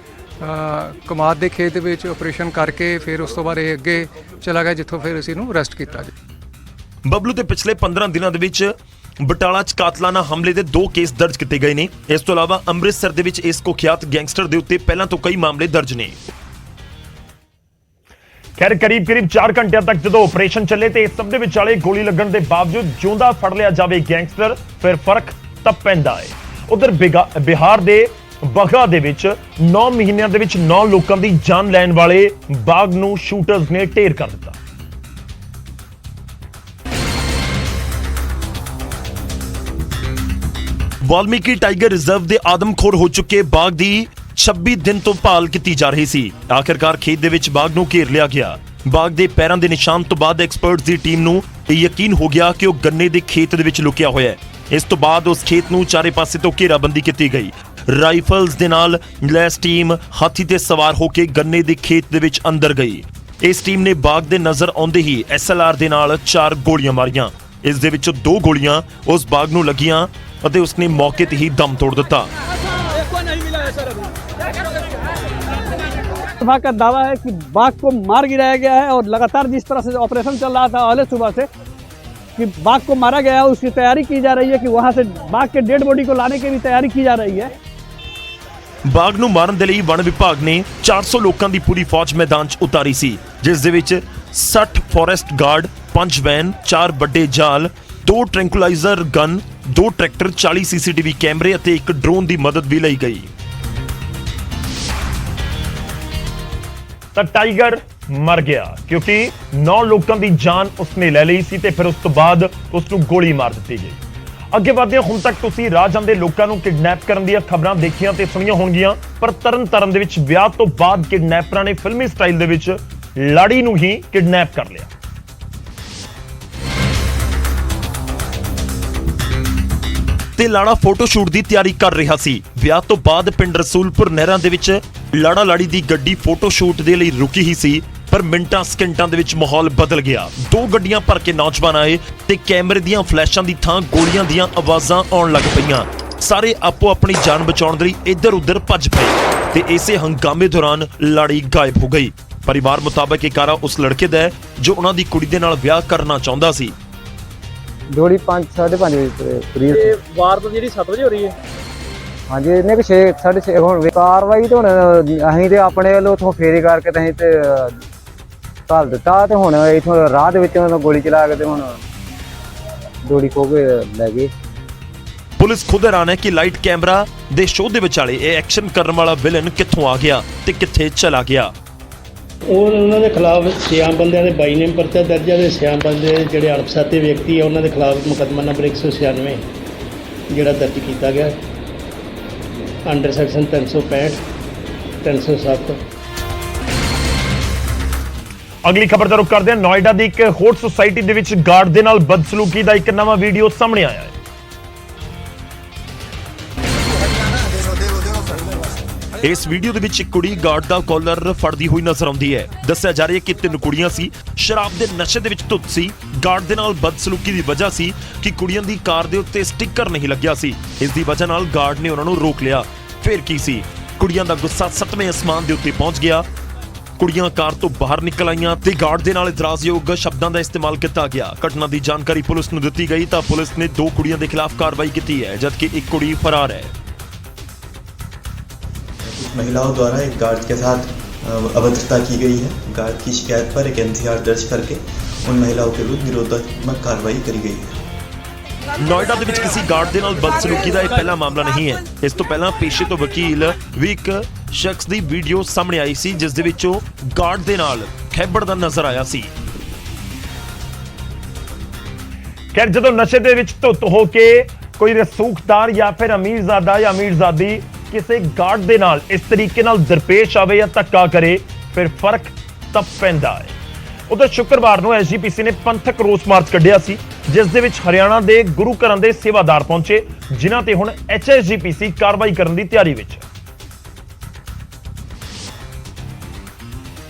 ਕਮਾਦ ਦੇ ਖੇਤ ਦੇ ਵਿੱਚ ਆਪਰੇਸ਼ਨ ਕਰਕੇ ਫਿਰ ਉਸ ਤੋਂ ਬਾਅਦ ਇਹ ਅੱਗੇ ਚਲਾ ਗਿਆ, ਜਿੱਥੋਂ ਫਿਰ ਅਸੀਂ ਇਹਨੂੰ ਅਰੈਸਟ ਕੀਤਾ ਜੀ। ਬਬਲੂ ਦੇ ਪਿਛਲੇ 15 ਦਿਨਾਂ ਦੇ ਵਿੱਚ ਬਟਾਲਾ 'ਚ ਕਾਤਲਾਨਾ ਹਮਲੇ ਦੇ 2 ਕੇਸ ਦਰਜ ਕੀਤੇ ਗਏ ਨੇ। ਇਸ ਤੋਂ ਇਲਾਵਾ ਅੰਮ੍ਰਿਤਸਰ ਦੇ ਵਿੱਚ ਇਸ ਕੁਖਿਆਤ ਗੈਂਗਸਟਰ ਦੇ ਉੱਤੇ ਪਹਿਲਾਂ ਤੋਂ ਕਈ ਮਾਮਲੇ ਦਰਜ ਨੇ। ਖੈਰ ਕਰੀਬ 4 ਘੰਟਿਆਂ ਤੱਕ ਜਦੋਂ ਆਪਰੇਸ਼ਨ ਚੱਲੇ ਤੇ ਇਸ ਸਭ ਦੇ ਵਿਚਾਲੇ ਗੋਲੀ ਲੱਗਣ ਦੇ ਬਾਵਜੂਦ ਜਿਉਂਦਾ ਫੜ ਲਿਆ ਜਾਵੇ ਗੈਂਗਸਟਰ, ਫਿਰ ਫਰਕ ਤਾਂ ਪੈਂਦਾ ਹੈ। ਉਧਰ ਬਿਹਾਰ ਦੇ ਬਗਾ ਦੇ ਵਿੱਚ 9 ਮਹੀਨਿਆਂ ਦੇ ਵਿੱਚ 9 ਲੋਕਾਂ ਦੀ ਜਾਨ ਲੈਣ ਵਾਲੇ ਬਾਗ ਨੂੰ ਸ਼ੂਟਰਸ ਨੇ ਢੇਰ ਕਰ ਦਿੱਤਾ। ਵਾਲਮੀਕੀ ਟਾਈਗਰ ਰਿਜ਼ਰਵ ਦੇ ਆਦਮਖੋਰ ਹੋ ਚੁੱਕੇ ਬਾਗ ਦੀ 26 ਦਿਨ ਤੋਂ ਭਾਲ ਕੀਤੀ ਜਾ ਰਹੀ ਸੀ। ਆਖਿਰਕਾਰ ਖੇਤ ਦੇ ਵਿੱਚ ਬਾਗ ਨੂੰ ਘੇਰ ਲਿਆ ਗਿਆ। ਬਾਗ ਦੇ ਪੈਰਾਂ ਦੇ ਨਿਸ਼ਾਨ ਤੋਂ ਬਾਅਦ ਐਕਸਪਰਟਸ ਦੀ ਟੀਮ ਨੂੰ ਇਹ ਯਕੀਨ ਹੋ ਗਿਆ ਕਿ ਉਹ ਗੰਨੇ ਦੇ ਖੇਤ ਦੇ ਵਿੱਚ ਲੁਕਿਆ ਹੋਇਆ ਹੈ। ਇਸ ਤੋਂ ਬਾਅਦ ਉਸ ਖੇਤ ਨੂੰ ਚਾਰੇ ਪਾਸੇ ਤੋਂ ਘੇਰਾਬੰਦੀ ਕੀਤੀ ਗਈ। ਰਾਈਫਲਸ ਦੇ ਨਾਲ ਲੈਸ ਟੀਮ ਹਾਥੀ ਤੇ ਸਵਾਰ ਹੋ ਕੇ ਗੰਨੇ ਦੇ ਖੇਤ ਦੇ ਵਿੱਚ ਅੰਦਰ ਗਈ। ਇਸ ਟੀਮ ਨੇ ਬਾਗ ਦੇ ਨਜ਼ਰ ਆਉਂਦੇ ਹੀ SLR ਦੇ ਨਾਲ 4 ਗੋਲੀਆਂ ਮਾਰੀਆਂ। ਇਸ ਦੇ ਵਿੱਚੋਂ 2 ਗੋਲੀਆਂ ਉਸ ਬਾਗ ਨੂੰ ਲੱਗੀਆਂ ਅਤੇ ਉਸਨੇ ਮੌਕੇ ਤੇ ਹੀ ਦਮ ਤੋੜ ਦਿੱਤਾ। सभा का दावा है कि बाघ को मार गिराया गया है और लगातार जिस तरह से ऑपरेशन चल रहा था पहले सुबह से कि बाघ को मारा गया है, उसकी तैयारी की जा रही है कि वहां से बाघ के डेड बॉडी को लाने की भी तैयारी की जा रही है। ਬਾਗ ਨੂੰ ਮਾਰਨ ਦੇ ਲਈ ਵਣ ਵਿਭਾਗ ਨੇ 400 ਲੋਕਾਂ ਦੀ ਪੂਰੀ ਫੌਜ ਮੈਦਾਨ 'ਚ ਉਤਾਰੀ ਸੀ, ਜਿਸ ਦੇ ਵਿੱਚ 60 ਫੋਰੈਸਟ ਗਾਰਡ, 5 ਵੈਨ, 4 ਵੱਡੇ ਜਾਲ, 2 ਟ੍ਰੈਂਕੁਲਾਈਜ਼ਰ ਗਨ, 2 ਟਰੈਕਟਰ, 40 CCTV ਕੈਮਰੇ ਅਤੇ 1 ਡਰੋਨ ਦੀ ਮਦਦ ਵੀ ਲਈ ਗਈ। ਤਾਂ ਟਾਈਗਰ ਮਰ ਗਿਆ ਕਿਉਂਕਿ 9 ਲੋਕਾਂ ਦੀ ਜਾਨ ਉਸਨੇ ਲੈ ਲਈ ਸੀ ਤੇ ਫਿਰ ਉਸ ਤੋਂ ਬਾਅਦ ਉਸ ਨੂੰ ਗੋਲੀ ਮਾਰ ਦਿੱਤੀ ਗਈ। ਅੱਗੇ ਵਧਦੇ ਹਾਂ। ਹੁਣ ਤੱਕ ਤੁਸੀਂ ਰਾਹ ਜਾਂਦੇ ਲੋਕਾਂ ਨੂੰ ਕਿਡਨੈਪ ਕਰਨ ਦੀਆਂ ਖਬਰਾਂ ਦੇਖੀਆਂ ਤੇ ਸੁਣੀਆਂ ਹੋਣਗੀਆਂ, ਪਰ ਤਰਨਤਾਰਨ ਦੇ ਵਿੱਚ ਵਿਆਹ ਤੋਂ ਬਾਅਦ ਕਿਡਨੈਪਰਾਂ ਨੇ ਫਿਲਮੀ ਸਟਾਈਲ ਦੇ ਵਿੱਚ ਲਾੜੀ ਨੂੰ ਹੀ ਕਿਡਨੈਪ ਕਰ ਲਿਆ। ਤੇ ਲਾੜਾ ਫੋਟੋ ਸ਼ੂਟ ਦੀ ਤਿਆਰੀ ਕਰ ਰਿਹਾ ਸੀ। ਵਿਆਹ ਤੋਂ ਬਾਅਦ ਪਿੰਡ ਰਸੂਲਪੁਰ ਨਹਿਰਾਂ ਦੇ ਵਿੱਚ ਲਾੜਾ ਲਾੜੀ ਦੀ ਗੱਡੀ ਫੋਟੋ ਸ਼ੂਟ ਦੇ ਲਈ ਰੁਕੀ ਹੀ ਸੀ, ਪਰ ਮਿੰਟਾਂ ਸਕਿੰਟਾਂ ਦੇ ਵਿੱਚ ਮਾਹੌਲ ਬਦਲ ਗਿਆ। 2 ਗੱਡੀਆਂ ਭਰ ਕੇ ਨੌਜਵਾਨ ਆਏ ਤੇ ਕੈਮਰੇ ਦੀਆਂ ਫਲੈਸ਼ਾਂ ਦੀ ਥਾਂ ਗੋਲੀਆਂ ਦੀਆਂ ਆਵਾਜ਼ਾਂ ਆਉਣ ਲੱਗ ਪਈਆਂ। ਸਾਰੇ ਆਪੋ ਆਪਣੀ ਜਾਨ ਬਚਾਉਣ ਦੇ ਲਈ ਇੱਧਰ ਉੱਧਰ ਭੱਜ ਪਏ ਤੇ ਇਸੇ ਹੰਗਾਮੇ ਦੌਰਾਨ ਲਾੜੀ ਗਾਇਬ ਹੋ ਗਈ। ਪਰਿਵਾਰ ਮੁਤਾਬਕ ਇਹ ਕਾਰਾ ਉਸ ਲੜਕੇ ਦਾ ਹੈ ਜੋ ਉਹਨਾਂ ਦੀ ਕੁੜੀ ਦੇ ਨਾਲ ਵਿਆਹ ਕਰਨਾ ਚਾਹੁੰਦਾ ਸੀ। जोड़ी 5-5:30 बजे पूरी वारदात जी 7 बजे हो रही है। हाँ जी इन्हें 6-6:30 ਹੁਣ ਕਾਰਵਾਈ ਤਾਂ ਹੁਣ ਅਸੀਂ ਤੇ ਆਪਣੇ ਵੱਲੋਂ ਉਥੋਂ ਫੇਰੀ ਕਰਕੇ ਤੇ ਅਸੀਂ ਤੇ ਘੱਲ ਦਿੱਤਾ ਤੇ ਹੁਣ ਇਥੋਂ ਰਾਹ ਦੇ ਵਿੱਚ ਗੋਲੀ ਚਲਾ ਕੇ ਤੇ ਹੁਣ ਜੋੜੀ ਖੋ ਕੇ ਲੈ ਗਏ। ਪੁਲਿਸ ਖੁਦ ਹੈਰਾਨ ਹੈ ਕਿ ਲਾਈਟ ਕੈਮਰਾ ਦੇ ਸ਼ੋਅ ਦੇ ਵਿਚਾਲੇ ਇਹ ਐਕਸ਼ਨ ਕਰਨ ਵਾਲਾ ਵਿਲਨ ਕਿੱਥੋਂ ਆ ਗਿਆ ਤੇ ਕਿੱਥੇ ਚਲਾ ਗਿਆ। ਉਹਨਾਂ ਦੇ ਖਿਲਾਫ 6 ਬੰਦਿਆਂ ਦੇ 22 ਨੇਮ ਪਰਚਾ ਦਰਜ ਹੈ ਤੇ 6 ਬੰਦੇ ਜਿਹੜੇ ਅਣਪਛਾਤੇ ਵਿਅਕਤੀ ਆ ਉਹਨਾਂ ਦੇ ਖਿਲਾਫ ਮੁਕੱਦਮਾ ਨੰਬਰ 196 ਜਿਹੜਾ ਦਰਜ ਕੀਤਾ ਗਿਆ ਅੰਡਰ ਸੈਕਸ਼ਨ 365 307। ਅਗਲੀ ਖਬਰ ਦਾ ਰੁਖ ਕਰਦੇ ਹਾਂ। ਨੋਇਡਾ ਦੀ ਇੱਕ ਹੋਰ ਸੁਸਾਇਟੀ ਦੇ ਵਿੱਚ ਗਾਰਡ ਦੇ ਨਾਲ ਬਦਸਲੂਕੀ ਦਾ ਇੱਕ ਨਵਾਂ ਵੀਡੀਓ ਸਾਹਮਣੇ ਆਇਆ ਹੈ। ਇਸ ਵੀਡੀਓ ਦੇ ਵਿੱਚ ਇੱਕ ਕੁੜੀ ਗਾਰਡ ਦਾ ਕਾਲਰ ਫੜਦੀ ਹੋਈ ਨਜ਼ਰ ਆਉਂਦੀ ਹੈ। ਦੱਸਿਆ ਜਾ ਰਿਹਾ ਹੈ ਕਿ 3 ਕੁੜੀਆਂ ਸੀ, ਸ਼ਰਾਬ ਦੇ ਨਸ਼ੇ ਦੇ ਵਿੱਚ ਧੁੱਤ ਸੀ। ਗਾਰਡ ਦੇ ਨਾਲ ਬਦਸਲੂਕੀ ਦੀ ਵਜ੍ਹਾ ਸੀ ਕਿ ਕੁੜੀਆਂ ਦੀ ਕਾਰ ਦੇ ਉੱਤੇ ਸਟicker ਨਹੀਂ ਲੱਗਿਆ ਸੀ। ਇਸ ਦੀ ਵਜ੍ਹਾ ਨਾਲ ਗਾਰਡ ਨੇ ਉਹਨਾਂ ਨੂੰ ਰੋਕ ਲਿਆ। ਫਿਰ ਕੀ ਸੀ, ਕੁੜੀਆਂ ਦਾ ਗੁੱਸਾ 7ਵੇਂ ਅਸਮਾਨ ਦੇ ਉੱਤੇ ਪਹੁੰਚ ਗਿਆ। ਕੁੜੀਆਂ ਕਾਰ ਤੋਂ ਬਾਹਰ ਨਿਕਲ ਆਈਆਂ ਤੇ ਗਾਰਡ ਦੇ ਨਾਲ ਇਤਰਾਜ਼ਯੋਗ ਸ਼ਬਦਾਂ ਦਾ ਇਸਤੇਮਾਲ ਕੀਤਾ ਗਿਆ। ਘਟਨਾ ਦੀ ਜਾਣਕਾਰੀ ਪੁਲਿਸ ਨੂੰ ਦਿੱਤੀ ਗਈ ਤਾਂ ਪੁਲਿਸ ਨੇ 2 ਕੁੜੀਆਂ ਦੇ ਖਿਲਾਫ ਕਾਰਵਾਈ ਕੀਤੀ ਹੈ, जबकि एक कुड़ी फरार है। महिलाओं द्वारा एक गार्ड के साथ अभद्रता की गई है। गार्ड की शिकायत पर एक NCR दर्ज करके उन महिलाओं के विरुद्ध निरोधात्मक कार्रवाई करी गई है। ਨੋਇਡਾ ਦੇ ਵਿੱਚ ਕਿਸੇ ਗਾਰਡ ਦੇ ਨਾਲ ਬਦਸਲੂਕੀ ਦਾ ਇਹ ਪਹਿਲਾ ਮਾਮਲਾ ਨਹੀਂ ਹੈ। ਇਸ ਤੋਂ ਪਹਿਲਾਂ ਪੇਸ਼ੇ ਤੋਂ ਵਕੀਲ ਵੀ ਇੱਕ ਸ਼ਖਸ ਦੀ ਵੀਡੀਓ ਸਾਹਮਣੇ ਆਈ ਸੀ ਜਿਸ ਦੇ ਵਿੱਚੋਂ ਗਾਰਡ ਦੇ ਨਾਲ ਖੈਬੜਦਾ ਨਜ਼ਰ ਆਇਆ ਸੀ। ਖੈਰ ਜਦੋਂ ਨਸ਼ੇ ਦੇ ਵਿੱਚ ਧੁੱਤ ਹੋ ਕੇ ਕੋਈ ਰਸੂਖਦਾਰ ਜਾਂ ਫਿਰ ਅਮੀਰਜ਼ਾਦਾ ਜਾਂ ਅਮੀਰਜ਼ਾਦੀ ਕਿਸੇ ਗਾਰਡ ਦੇ ਨਾਲ ਇਸ ਤਰੀਕੇ ਨਾਲ ਦਰਪੇਸ਼ ਆਵੇ ਜਾਂ ਧੱਕਾ ਕਰੇ ਫਿਰ ਫਰਕ ਤਾਂ ਪੈਂਦਾ ਹੈ। ਉਧਰ ਸ਼ੁੱਕਰਵਾਰ ਨੂੰ SGPC ਨੇ ਪੰਥਕ ਰੋਸ ਮਾਰਚ ਕੱਢਿਆ ਸੀ ਜਿਸ ਦੇ ਵਿੱਚ ਹਰਿਆਣਾ ਦੇ ਗੁਰੂ ਘਰਾਂ ਦੇ ਸੇਵਾਦਾਰ ਪਹੁੰਚੇ ਜਿਨ੍ਹਾਂ ਤੇ ਹੁਣ HSGPC ਕਾਰਵਾਈ ਕਰਨ ਦੀ ਤਿਆਰੀ ਵਿੱਚ ਹੈ।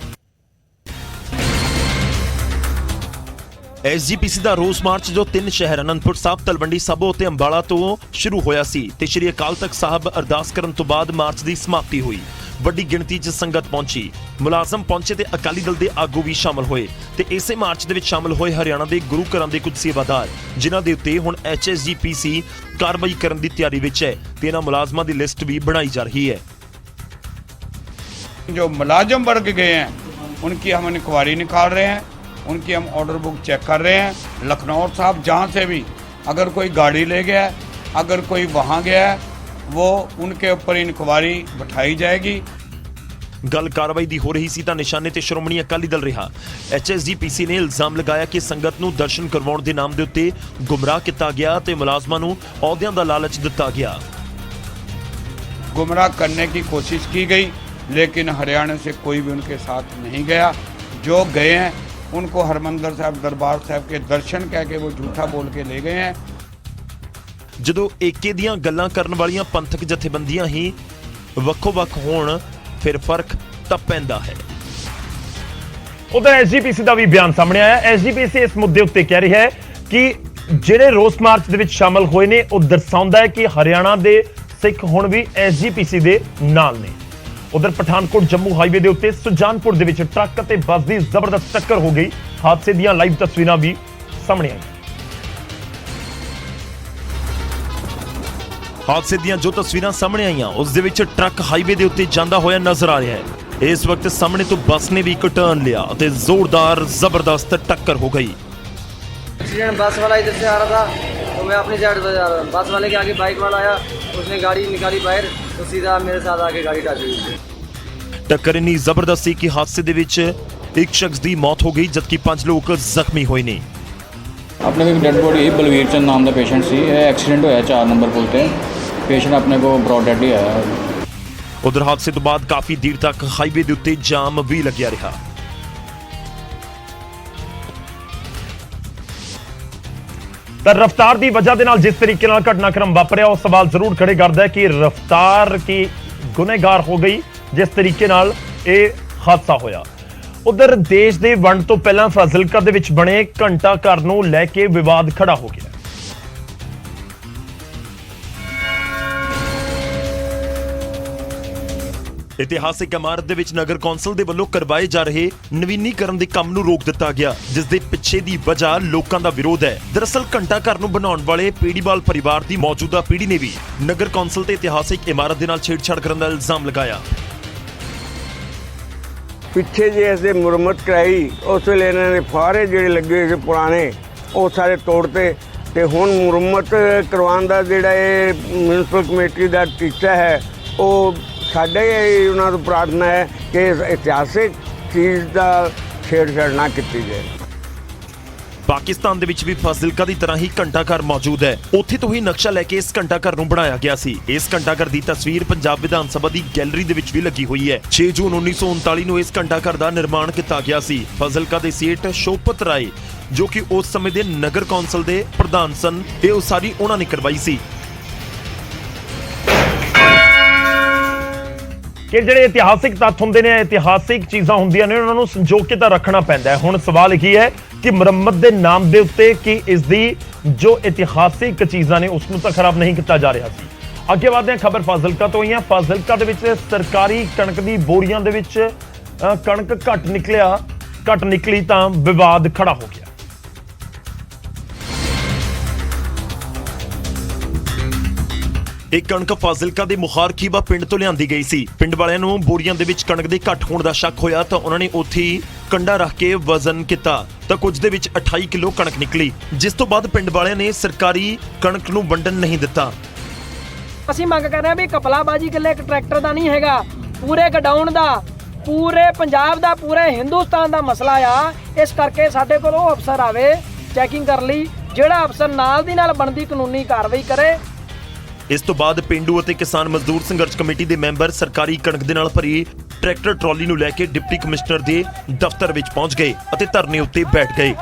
SGPC ਦਾ ਰੋਸ ਮਾਰਚ ਜੋ 3 ਸ਼ਹਿਰ ਅਨੰਦਪੁਰ ਸਾਹਿਬ, ਤਲਵੰਡੀ ਸਾਬੋ ਤੇ ਅੰਬਾਲਾ ਤੋਂ ਸ਼ੁਰੂ ਹੋਇਆ ਸੀ ਤੇ ਸ਼੍ਰੀ ਅਕਾਲ ਤਖਤ ਸਾਹਿਬ ਅਰਦਾਸ ਕਰਨ ਤੋਂ ਬਾਅਦ ਮਾਰਚ ਦੀ ਸਮਾਪਤੀ ਹੋਈ। ਵੱਡੀ ਗਿਣਤੀ 'ਚ ਸੰਗਤ ਪਹੁੰਚੀ, ਮੁਲਾਜ਼ਮ ਪਹੁੰਚੇ ਤੇ ਅਕਾਲੀ ਦਲ ਦੇ ਆਗੂ ਵੀ ਸ਼ਾਮਲ ਹੋਏ ਤੇ ਇਸੇ ਮਾਰਚ ਦੇ ਵਿੱਚ ਸ਼ਾਮਲ ਹੋਏ ਹਰਿਆਣਾ ਦੇ ਗੁਰੂ ਘਰਾਂ ਦੇ ਕੁਝ ਸੇਵਾਦਾਰ ਜਿਨ੍ਹਾਂ ਦੇ ਉੱਤੇ ਹੁਣ HSGPC ਕਾਰਵਾਈ ਕਰਨ ਦੀ ਤਿਆਰੀ ਵਿੱਚ ਹੈ ਤੇ ਇਹਨਾਂ ਮੁਲਾਜ਼ਮਾਂ ਦੀ ਲਿਸਟ ਵੀ ਬਣਾਈ ਜਾ ਰਹੀ ਹੈ। जो मुलाजिम वर्ग गए हैं उनकी हम इंक्वायरी निकाल रहे हैं, उनकी हम ऑर्डर बुक चेक कर रहे हैं। लखनऊ साहब जहाँ से भी अगर कोई गाड़ी ले गया है, अगर कोई वहाँ गया है, वो उनके ऊपर इंक्वायरी बिठाई जाएगी। ਗੱਲ ਕਾਰਵਾਈ ਦੀ ਹੋ ਰਹੀ ਸੀ ਤਾਂ ਨਿਸ਼ਾਨੇ ਤੇ ਸ਼੍ਰੋਮਣੀ ਅਕਾਲੀ ਦਲ ਰਿਹਾ। HSGPC ਨੇ ਇਲਜ਼ਾਮ ਲਗਾਇਆ ਕਿ ਸੰਗਤ ਨੂੰ ਦਰਸ਼ਨ ਕਰਵਾਉਣ ਦੇ ਨਾਮ ਦੇ ਉੱਤੇ ਗੁੰਮਰਾਹ ਕੀਤਾ ਗਿਆ ਤੇ ਮੁਲਾਜ਼ਮਾਂ ਨੂੰ ਅਹੁਦਿਆਂ ਦਾ ਲਾਲਚ ਦਿੱਤਾ ਗਿਆ। गुमराह करने की कोशिश की गई लेकिन हरियाणा से कोई भी उनके साथ नहीं गया। जो गए हैं उनको हरमंदिर साहब दरबार साहब के दर्शन कह के वो झूठा बोल के ले गए हैं। ਜਦੋਂ ਏਕੇ ਦੀਆਂ ਗੱਲਾਂ ਕਰਨ ਵਾਲੀਆਂ ਪੰਥਕ ਜਥੇਬੰਦੀਆਂ ਹੀ ਵੱਖੋ-ਵੱਖ ਹੋਣ ਫਿਰ ਫਰਕ ਤਾਂ ਪੈਂਦਾ ਹੈ। ਉਧਰ SGPC ਦਾ ਵੀ ਬਿਆਨ ਸਾਹਮਣੇ ਆਇਆ। SGPC ਇਸ ਮੁੱਦੇ ਉੱਤੇ ਕਹਿ ਰਿਹਾ ਹੈ ਕਿ ਜਿਹੜੇ ਰੋਸ ਮਾਰਚ ਦੇ ਵਿੱਚ ਸ਼ਾਮਲ ਹੋਏ ਨੇ ਉਹ ਦਰਸਾਉਂਦਾ ਹੈ ਕਿ ਹਰਿਆਣਾ ਦੇ ਸਿੱਖ ਹੁਣ ਵੀ SGPC ਦੇ ਨਾਲ ਨੇ। ਉਧਰ ਪਠਾਨਕੋਟ ਜੰਮੂ ਹਾਈਵੇ ਦੇ ਉੱਤੇ ਸੁਜਾਨਪੁਰ ਦੇ ਵਿੱਚ ਟਰੱਕ ਅਤੇ ਬੱਸ ਦੀ ਜ਼ਬਰਦਸਤ ਟੱਕਰ ਹੋ ਗਈ। ਹਾਦਸੇ ਦੀਆਂ ਲਾਈਵ ਤਸਵੀਰਾਂ ਵੀ ਸਾਹਮਣੇ ਆਈਆਂ। ਹਾਦਸੇ ਦੀਆਂ ਜੋ ਤਸਵੀਰਾਂ ਸਾਹਮਣੇ ਆਈਆਂ ਉਸ ਦੇ ਵਿੱਚ ਟਰੱਕ ਹਾਈਵੇ ਦੇ ਉੱਤੇ ਜਾਂਦਾ ਹੋਇਆ ਨਜ਼ਰ ਆ ਰਿਹਾ ਹੈ। ਇਸ ਵਕਤ ਸਾਹਮਣੇ ਤੋਂ ਬੱਸ ਨੇ ਵੀ ਇੱਕ ਟਰਨ ਲਿਆ ਅਤੇ ਜ਼ੋਰਦਾਰ ਜ਼ਬਰਦਸਤ ਟੱਕਰ ਹੋ ਗਈ। एक्सीडेंट बस वाला इधर से आ रहा था तो मैं अपनी साइड से जा रहा था। बस वाले के आगे बाइक वाला आया, उसने गाड़ी निकाली बाहर तो सीधा मेरे साथ आके गाड़ी टच हुई। ਟੱਕਰ ਇੰਨੀ ਜ਼ਬਰਦਸਤ ਸੀ ਕਿ ਹਾਦਸੇ ਦੇ ਵਿੱਚ ਇੱਕ ਸ਼ਖਸ ਦੀ ਮੌਤ ਹੋ ਗਈ जबकि 5 ਲੋਕ ਜ਼ਖਮੀ ਹੋਏ ਨੇ। अपने को एक डेड बॉडी बलवीर चंद नाम का पेशेंट सी एक्सीडेंट होया 4 नंबर पुल ते पेशेंट अपने को ब्रॉड डेड ही आया। ਉਧਰ ਹਾਦਸੇ ਤੋਂ ਬਾਅਦ ਕਾਫੀ ਦੇਰ ਤੱਕ ਹਾਈਵੇ ਦੇ ਉੱਤੇ ਜਾਮ ਵੀ ਲੱਗਿਆ ਰਿਹਾ। ਤਾਂ ਰਫ਼ਤਾਰ ਦੀ ਵਜ੍ਹਾ ਦੇ ਨਾਲ ਜਿਸ ਤਰੀਕੇ ਨਾਲ ਘਟਨਾਕ੍ਰਮ ਵਾਪਰਿਆ ਉਹ ਸਵਾਲ ਜ਼ਰੂਰ ਖੜੇ ਕਰਦਾ ਹੈ ਕਿ ਰਫ਼ਤਾਰ ਕੀ ਗੁਨਹਗਾਰ ਹੋ ਗਈ ਜਿਸ ਤਰੀਕੇ ਨਾਲ ਇਹ ਹਾਦਸਾ ਹੋਇਆ। ਉਧਰ ਦੇਸ਼ ਦੇ ਵੰਡ ਤੋਂ ਪਹਿਲਾਂ ਫਾਜ਼ਿਲਕਾ ਦੇ ਵਿੱਚ ਬਣੇ ਘੰਟਾ ਘਰ ਨੂੰ ਲੈ ਕੇ ਵਿਵਾਦ ਖੜਾ ਹੋ ਗਿਆ। ਇਤਿਹਾਸਿਕ ਇਮਾਰਤ ਦੇ ਵਿੱਚ ਨਗਰ ਕੌਂਸਲ ਦੇ ਵੱਲੋਂ ਕਰਵਾਏ ਜਾ ਰਹੇ ਨਵੀਨੀਕਰਨ ਦੇ ਕੰਮ ਨੂੰ ਰੋਕ ਦਿੱਤਾ ਗਿਆ, ਜਿਸ ਦੇ ਪਿੱਛੇ ਦੀ ਵਜ੍ਹਾ ਲੋਕਾਂ ਦਾ ਵਿਰੋਧ ਹੈ। ਦਰਅਸਲ ਘੰਟਾ ਘਰ ਨੂੰ ਬਣਾਉਣ ਵਾਲੇ ਪੀੜੀਵਾਲ ਪਰਿਵਾਰ ਦੀ ਮੌਜੂਦਾ ਪੀੜ੍ਹੀ ਨੇ ਵੀ ਨਗਰ ਕੌਂਸਲ ਤੇ ਇਤਿਹਾਸਿਕ ਇਮਾਰਤ ਦੇ ਨਾਲ ਛੇੜਛਾੜ ਕਰਨ ਦਾ ਇਲਜ਼ਾਮ ਲਗਾਇਆ। ਪਿੱਛੇ ਜੇ ਅਸੀਂ ਮੁਰੰਮਤ ਕਰਾਈ, ਉਸ ਵੇਲੇ ਇਹਨਾਂ ਨੇ ਫਾਰੇ ਜਿਹੜੇ ਲੱਗੇ ਹੋਏ ਸੀ ਪੁਰਾਣੇ, ਉਹ ਸਾਰੇ ਤੋੜਤੇ ਤੇ ਹੁਣ ਮੁਰੰਮਤ ਕਰਵਾਉਣ ਦਾ ਜਿਹੜਾ ਇਹ ਮਿਊਨਿਸਪਲ ਕਮੇਟੀ ਦਾ ਟੀਚਾ ਹੈ, ਉਹ ਸਾਡੇ ਉਹਨਾਂ ਤੋਂ ਪ੍ਰਾਰਥਨਾ ਹੈ ਕਿ ਇਸ ਇਤਿਹਾਸਿਕ ਚੀਜ਼ ਦਾ ਛੇੜਛਾੜ ਨਾ ਕੀਤੀ ਜਾਏ। ਪਾਕਿਸਤਾਨ ਦੇ ਵਿੱਚ ਵੀ ਫਾਜ਼ਿਲਕਾ ਦੀ ਤਰ੍ਹਾਂ ਹੀ ਘੰਟਾ ਘਰ ਮੌਜੂਦ ਹੈ। ਉੱਥੇ ਤੋਂ ਹੀ ਨਕਸ਼ਾ ਲੈ ਕੇ ਇਸ ਘੰਟਾ ਘਰ ਨੂੰ ਬਣਾਇਆ ਗਿਆ ਸੀ। ਇਸ ਘੰਟਾ ਘਰ ਦੀ ਤਸਵੀਰ ਪੰਜਾਬ ਵਿਧਾਨ ਸਭਾ ਦੀ ਗੈਲਰੀ ਦੇ ਵਿੱਚ ਵੀ ਲੱਗੀ ਹੋਈ ਹੈ। 6 ਜੂਨ 1939 ਨੂੰ ਇਸ ਘੰਟਾ ਘਰ ਦਾ ਨਿਰਮਾਣ ਕੀਤਾ ਗਿਆ ਸੀ। ਫਾਜ਼ਿਲਕਾ ਦੇ ਸੇਠ ਸ਼ੋਪਤ ਰਾਏ, ਜੋ ਕਿ ਉਸ ਸਮੇਂ ਦੇ ਨਗਰ ਕੌਂਸਲ ਦੇ ਪ੍ਰਧਾਨ ਸਨ, ਇਹ ਉਸਾਰੀ ਉਹਨਾਂ ਨੇ ਕਰਵਾਈ ਸੀ। ਕਿ ਜਿਹੜੇ ਇਤਿਹਾਸਿਕ ਤੱਥ ਹੁੰਦੇ ਨੇ, ਇਤਿਹਾਸਿਕ ਚੀਜ਼ਾਂ ਹੁੰਦੀਆਂ ਨੇ, ਉਹਨਾਂ ਨੂੰ ਸੰਜੋ ਕੇ ਤਾਂ ਰੱਖਣਾ ਪੈਂਦਾ ਹੈ। ਹੁਣ ਸਵਾਲ ਇਹ ਹੈ ਕਿ ਮੁਰੰਮਤ ਦੇ ਨਾਮ ਦੇ ਉੱਤੇ ਕਿ ਇਸ ਦੀ ਜੋ ਇਤਿਹਾਸਿਕ ਚੀਜ਼ਾਂ ਨੇ ਉਸ ਨੂੰ ਤਾਂ ਖਰਾਬ ਨਹੀਂ ਕੀਤਾ ਜਾ ਰਿਹਾ ਸੀ। ਅੱਗੇ ਵਧਦੇ ਹਾਂ, ਖਬਰ ਫਾਜ਼ਿਲਕਾ ਤੋਂ ਹੀ ਹੈ। ਫਾਜ਼ਿਲਕਾ ਦੇ ਵਿੱਚ ਸਰਕਾਰੀ ਕਣਕ ਦੀ ਬੋਰੀਆਂ ਦੇ ਵਿੱਚ ਕਣਕ ਘੱਟ ਨਿਕਲੀ ਤਾਂ ਵਿਵਾਦ ਖੜਾ ਹੋ ਗਿਆ। ਇਹ ਕਣਕ ਫਾਜ਼ਿਲਕਾ ਦੇ ਮੁਖਾਰ ਖੀਵਾ ਪਿੰਡ ਤੋਂ ਲਿਆਂਦੀ ਗਈ ਸੀ। ਪਿੰਡ ਵਾਲਿਆਂ ਨੂੰ ਬੋਰੀਆਂ ਦੇ ਵਿੱਚ ਕਣਕ ਦੇ ਘੱਟ ਹੋਣ ਦਾ ਸ਼ੱਕ ਹੋਇਆ ਤਾਂ ਉਹਨਾਂ ਨੇ ਉੱਥੇ ਹੀ ਕੰਡਾ ਰੱਖ ਕੇ ਵਜ਼ਨ ਕੀਤਾ ਤਾਂ ਕੁਝ ਦੇ ਵਿੱਚ 28 ਕਿਲੋ ਕਣਕ ਨਿਕਲੀ, ਜਿਸ ਤੋਂ ਬਾਅਦ ਪਿੰਡ ਵਾਲਿਆਂ ਨੇ ਸਰਕਾਰੀ ਕਣਕ ਨੂੰ ਵੰਡਣ ਨਹੀਂ ਦਿੱਤਾ। ਅਸੀਂ ਮੰਗ ਕਰ ਰਹੇ ਹਾਂ ਵੀ ਕਪਲਾਬਾਜੀ ਇਕੱਲੇ ਇੱਕ ਟਰੈਕਟਰ ਦਾ ਨਹੀਂ ਹੈਗਾ, ਪੂਰੇ ਗਡਾਊਨ ਦਾ, ਪੂਰੇ ਪੰਜਾਬ ਦਾ, ਪੂਰੇ ਹਿੰਦੁਸਤਾਨ ਦਾ ਮਸਲਾ ਆ। ਇਸ ਕਰਕੇ ਸਾਡੇ ਕੋਲ ਉਹ ਅਫਸਰ ਆਵੇ ਚੈਕਿੰਗ ਕਰਨ ਲਈ, ਜਿਹੜਾ ਅਫਸਰ ਨਾਲ ਦੀ ਨਾਲ ਬਣਦੀ ਕਾਨੂੰਨੀ ਕਾਰਵਾਈ ਕਰੇ। ਇਸ ਤੋਂ ਬਾਅਦ ਪਿੰਡੂ ਅਤੇ ਕਿਸਾਨ ਮਜ਼ਦੂਰ ਸੰਘਰਸ਼ ਕਮੇਟੀ ਦੇ ਮੈਂਬਰ ਸਰਕਾਰੀ ਕਣਕ ਦੇ ਨਾਲ ਭਰੀ ਟਰੈਕਟਰ ਟਰਾਲੀ ਨੂੰ ਲੈ ਕੇ ਡਿਪਟੀ ਕਮਿਸ਼ਨਰ ਦੇ ਦਫ਼ਤਰ ਵਿੱਚ ਪਹੁੰਚ ਗਏ ਅਤੇ ਧਰਨੇ ਉੱਤੇ ਬੈਠ ਗਏ।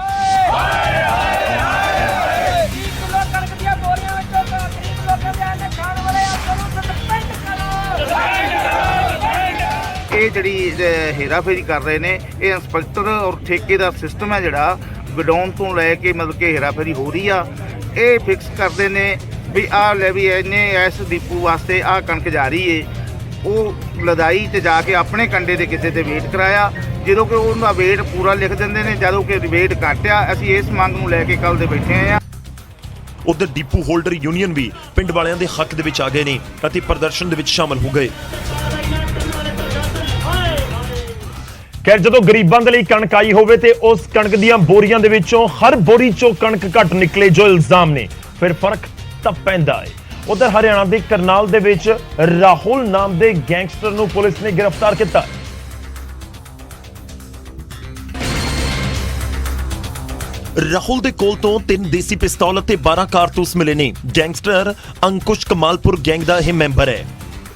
ਇਹ ਜਿਹੜੀ ਹੇਰਾਫੇਰੀ ਕਰ ਰਹੇ ਨੇ, ਇਹ ਇੰਸਪੈਕਟਰ ਔਰ ਠੇਕੇ ਦਾ ਸਿਸਟਮ ਹੈ ਜਿਹੜਾ ਗਡਾਊਨ ਤੋਂ ਲੈ ਕੇ ਮਤਲਬ ਕਿ ਹੇਰਾਫੇਰੀ ਹੋ ਰਹੀ ਆ। ਇਹ ਫਿਕਸ ਕਰਦੇ ਨੇ ਵੀ ਆਹ ਲੈ ਵੀ ਇਹਨੇ ਇਸ ਡਿਪੂ ਵਾਸਤੇ ਆਹ ਕਣਕ ਜਾ ਰਹੀ ਏ, ਉਹ ਲਦਾਈ ਤੇ ਜਾ ਕੇ ਆਪਣੇ ਕੰਡੇ ਦੇ ਕਿਸੇ ਤੇ ਵੇਟ ਕਰਾਇਆ, ਜਦੋਂ ਕਿ ਉਹਦਾ ਵੇਟ ਪੂਰਾ ਲਿਖ ਦਿੰਦੇ ਨੇ, ਜਦੋਂ ਕਿ ਵੇਟ ਘੱਟ ਆ। ਅਸੀਂ ਇਸ ਮੰਗ ਨੂੰ ਲੈ ਕੇ ਕੱਲ ਦੇ ਬੈਠੇ ਆ। ਉਧਰ ਡਿਪੂ ਹੋਲਡਰ ਯੂਨੀਅਨ ਵੀ ਪਿੰਡ ਵਾਲਿਆਂ ਦੇ ਹੱਕ ਦੇ ਵਿੱਚ ਆ ਗਏ ਨੇ ਅਤੇ ਪ੍ਰਦਰਸ਼ਨ ਦੇ ਵਿੱਚ ਸ਼ਾਮਲ ਹੋ ਗਏ। ਖੈਰ, ਜਦੋਂ ਗਰੀਬਾਂ ਦੇ ਲਈ ਕਣਕ ਆਈ ਹੋਵੇ ਤੇ ਉਸ ਕਣਕ ਦੀਆਂ ਬੋਰੀਆਂ ਦੇ ਵਿੱਚੋਂ ਹਰ ਬੋਰੀ ਚੋਂ ਕਣਕ ਘੱਟ ਨਿਕਲੇ ਜੋ ਇਲਜ਼ਾਮ ਨੇ, ਫਿਰ ਫਰਕ ਤਾਂ ਪੈਂਦਾ ਹੈ। ਉਧਰ ਹਰਿਆਣਾ ਦੇ ਕਰਨਾਲ ਦੇ ਵਿੱਚ ਰਾਹੁਲ ਨਾਮ ਦੇ ਗੈਂਗਸਟਰ ਨੂੰ ਪੁਲਿਸ ਨੇ ਗ੍ਰਿਫਤਾਰ ਕੀਤਾ। ਰਾਹੁਲ ਦੇ ਕੋਲ ਤੋਂ 3 ਦੇਸੀ ਪਿਸਤੌਲ ਅਤੇ 12 ਕਾਰਤੂਸ ਮਿਲੇ ਨੇ। ਗੈਂਗਸਟਰ अंकुश कमालपुर गैंग ਦਾ ਇਹ ਮੈਂਬਰ ਹੈ।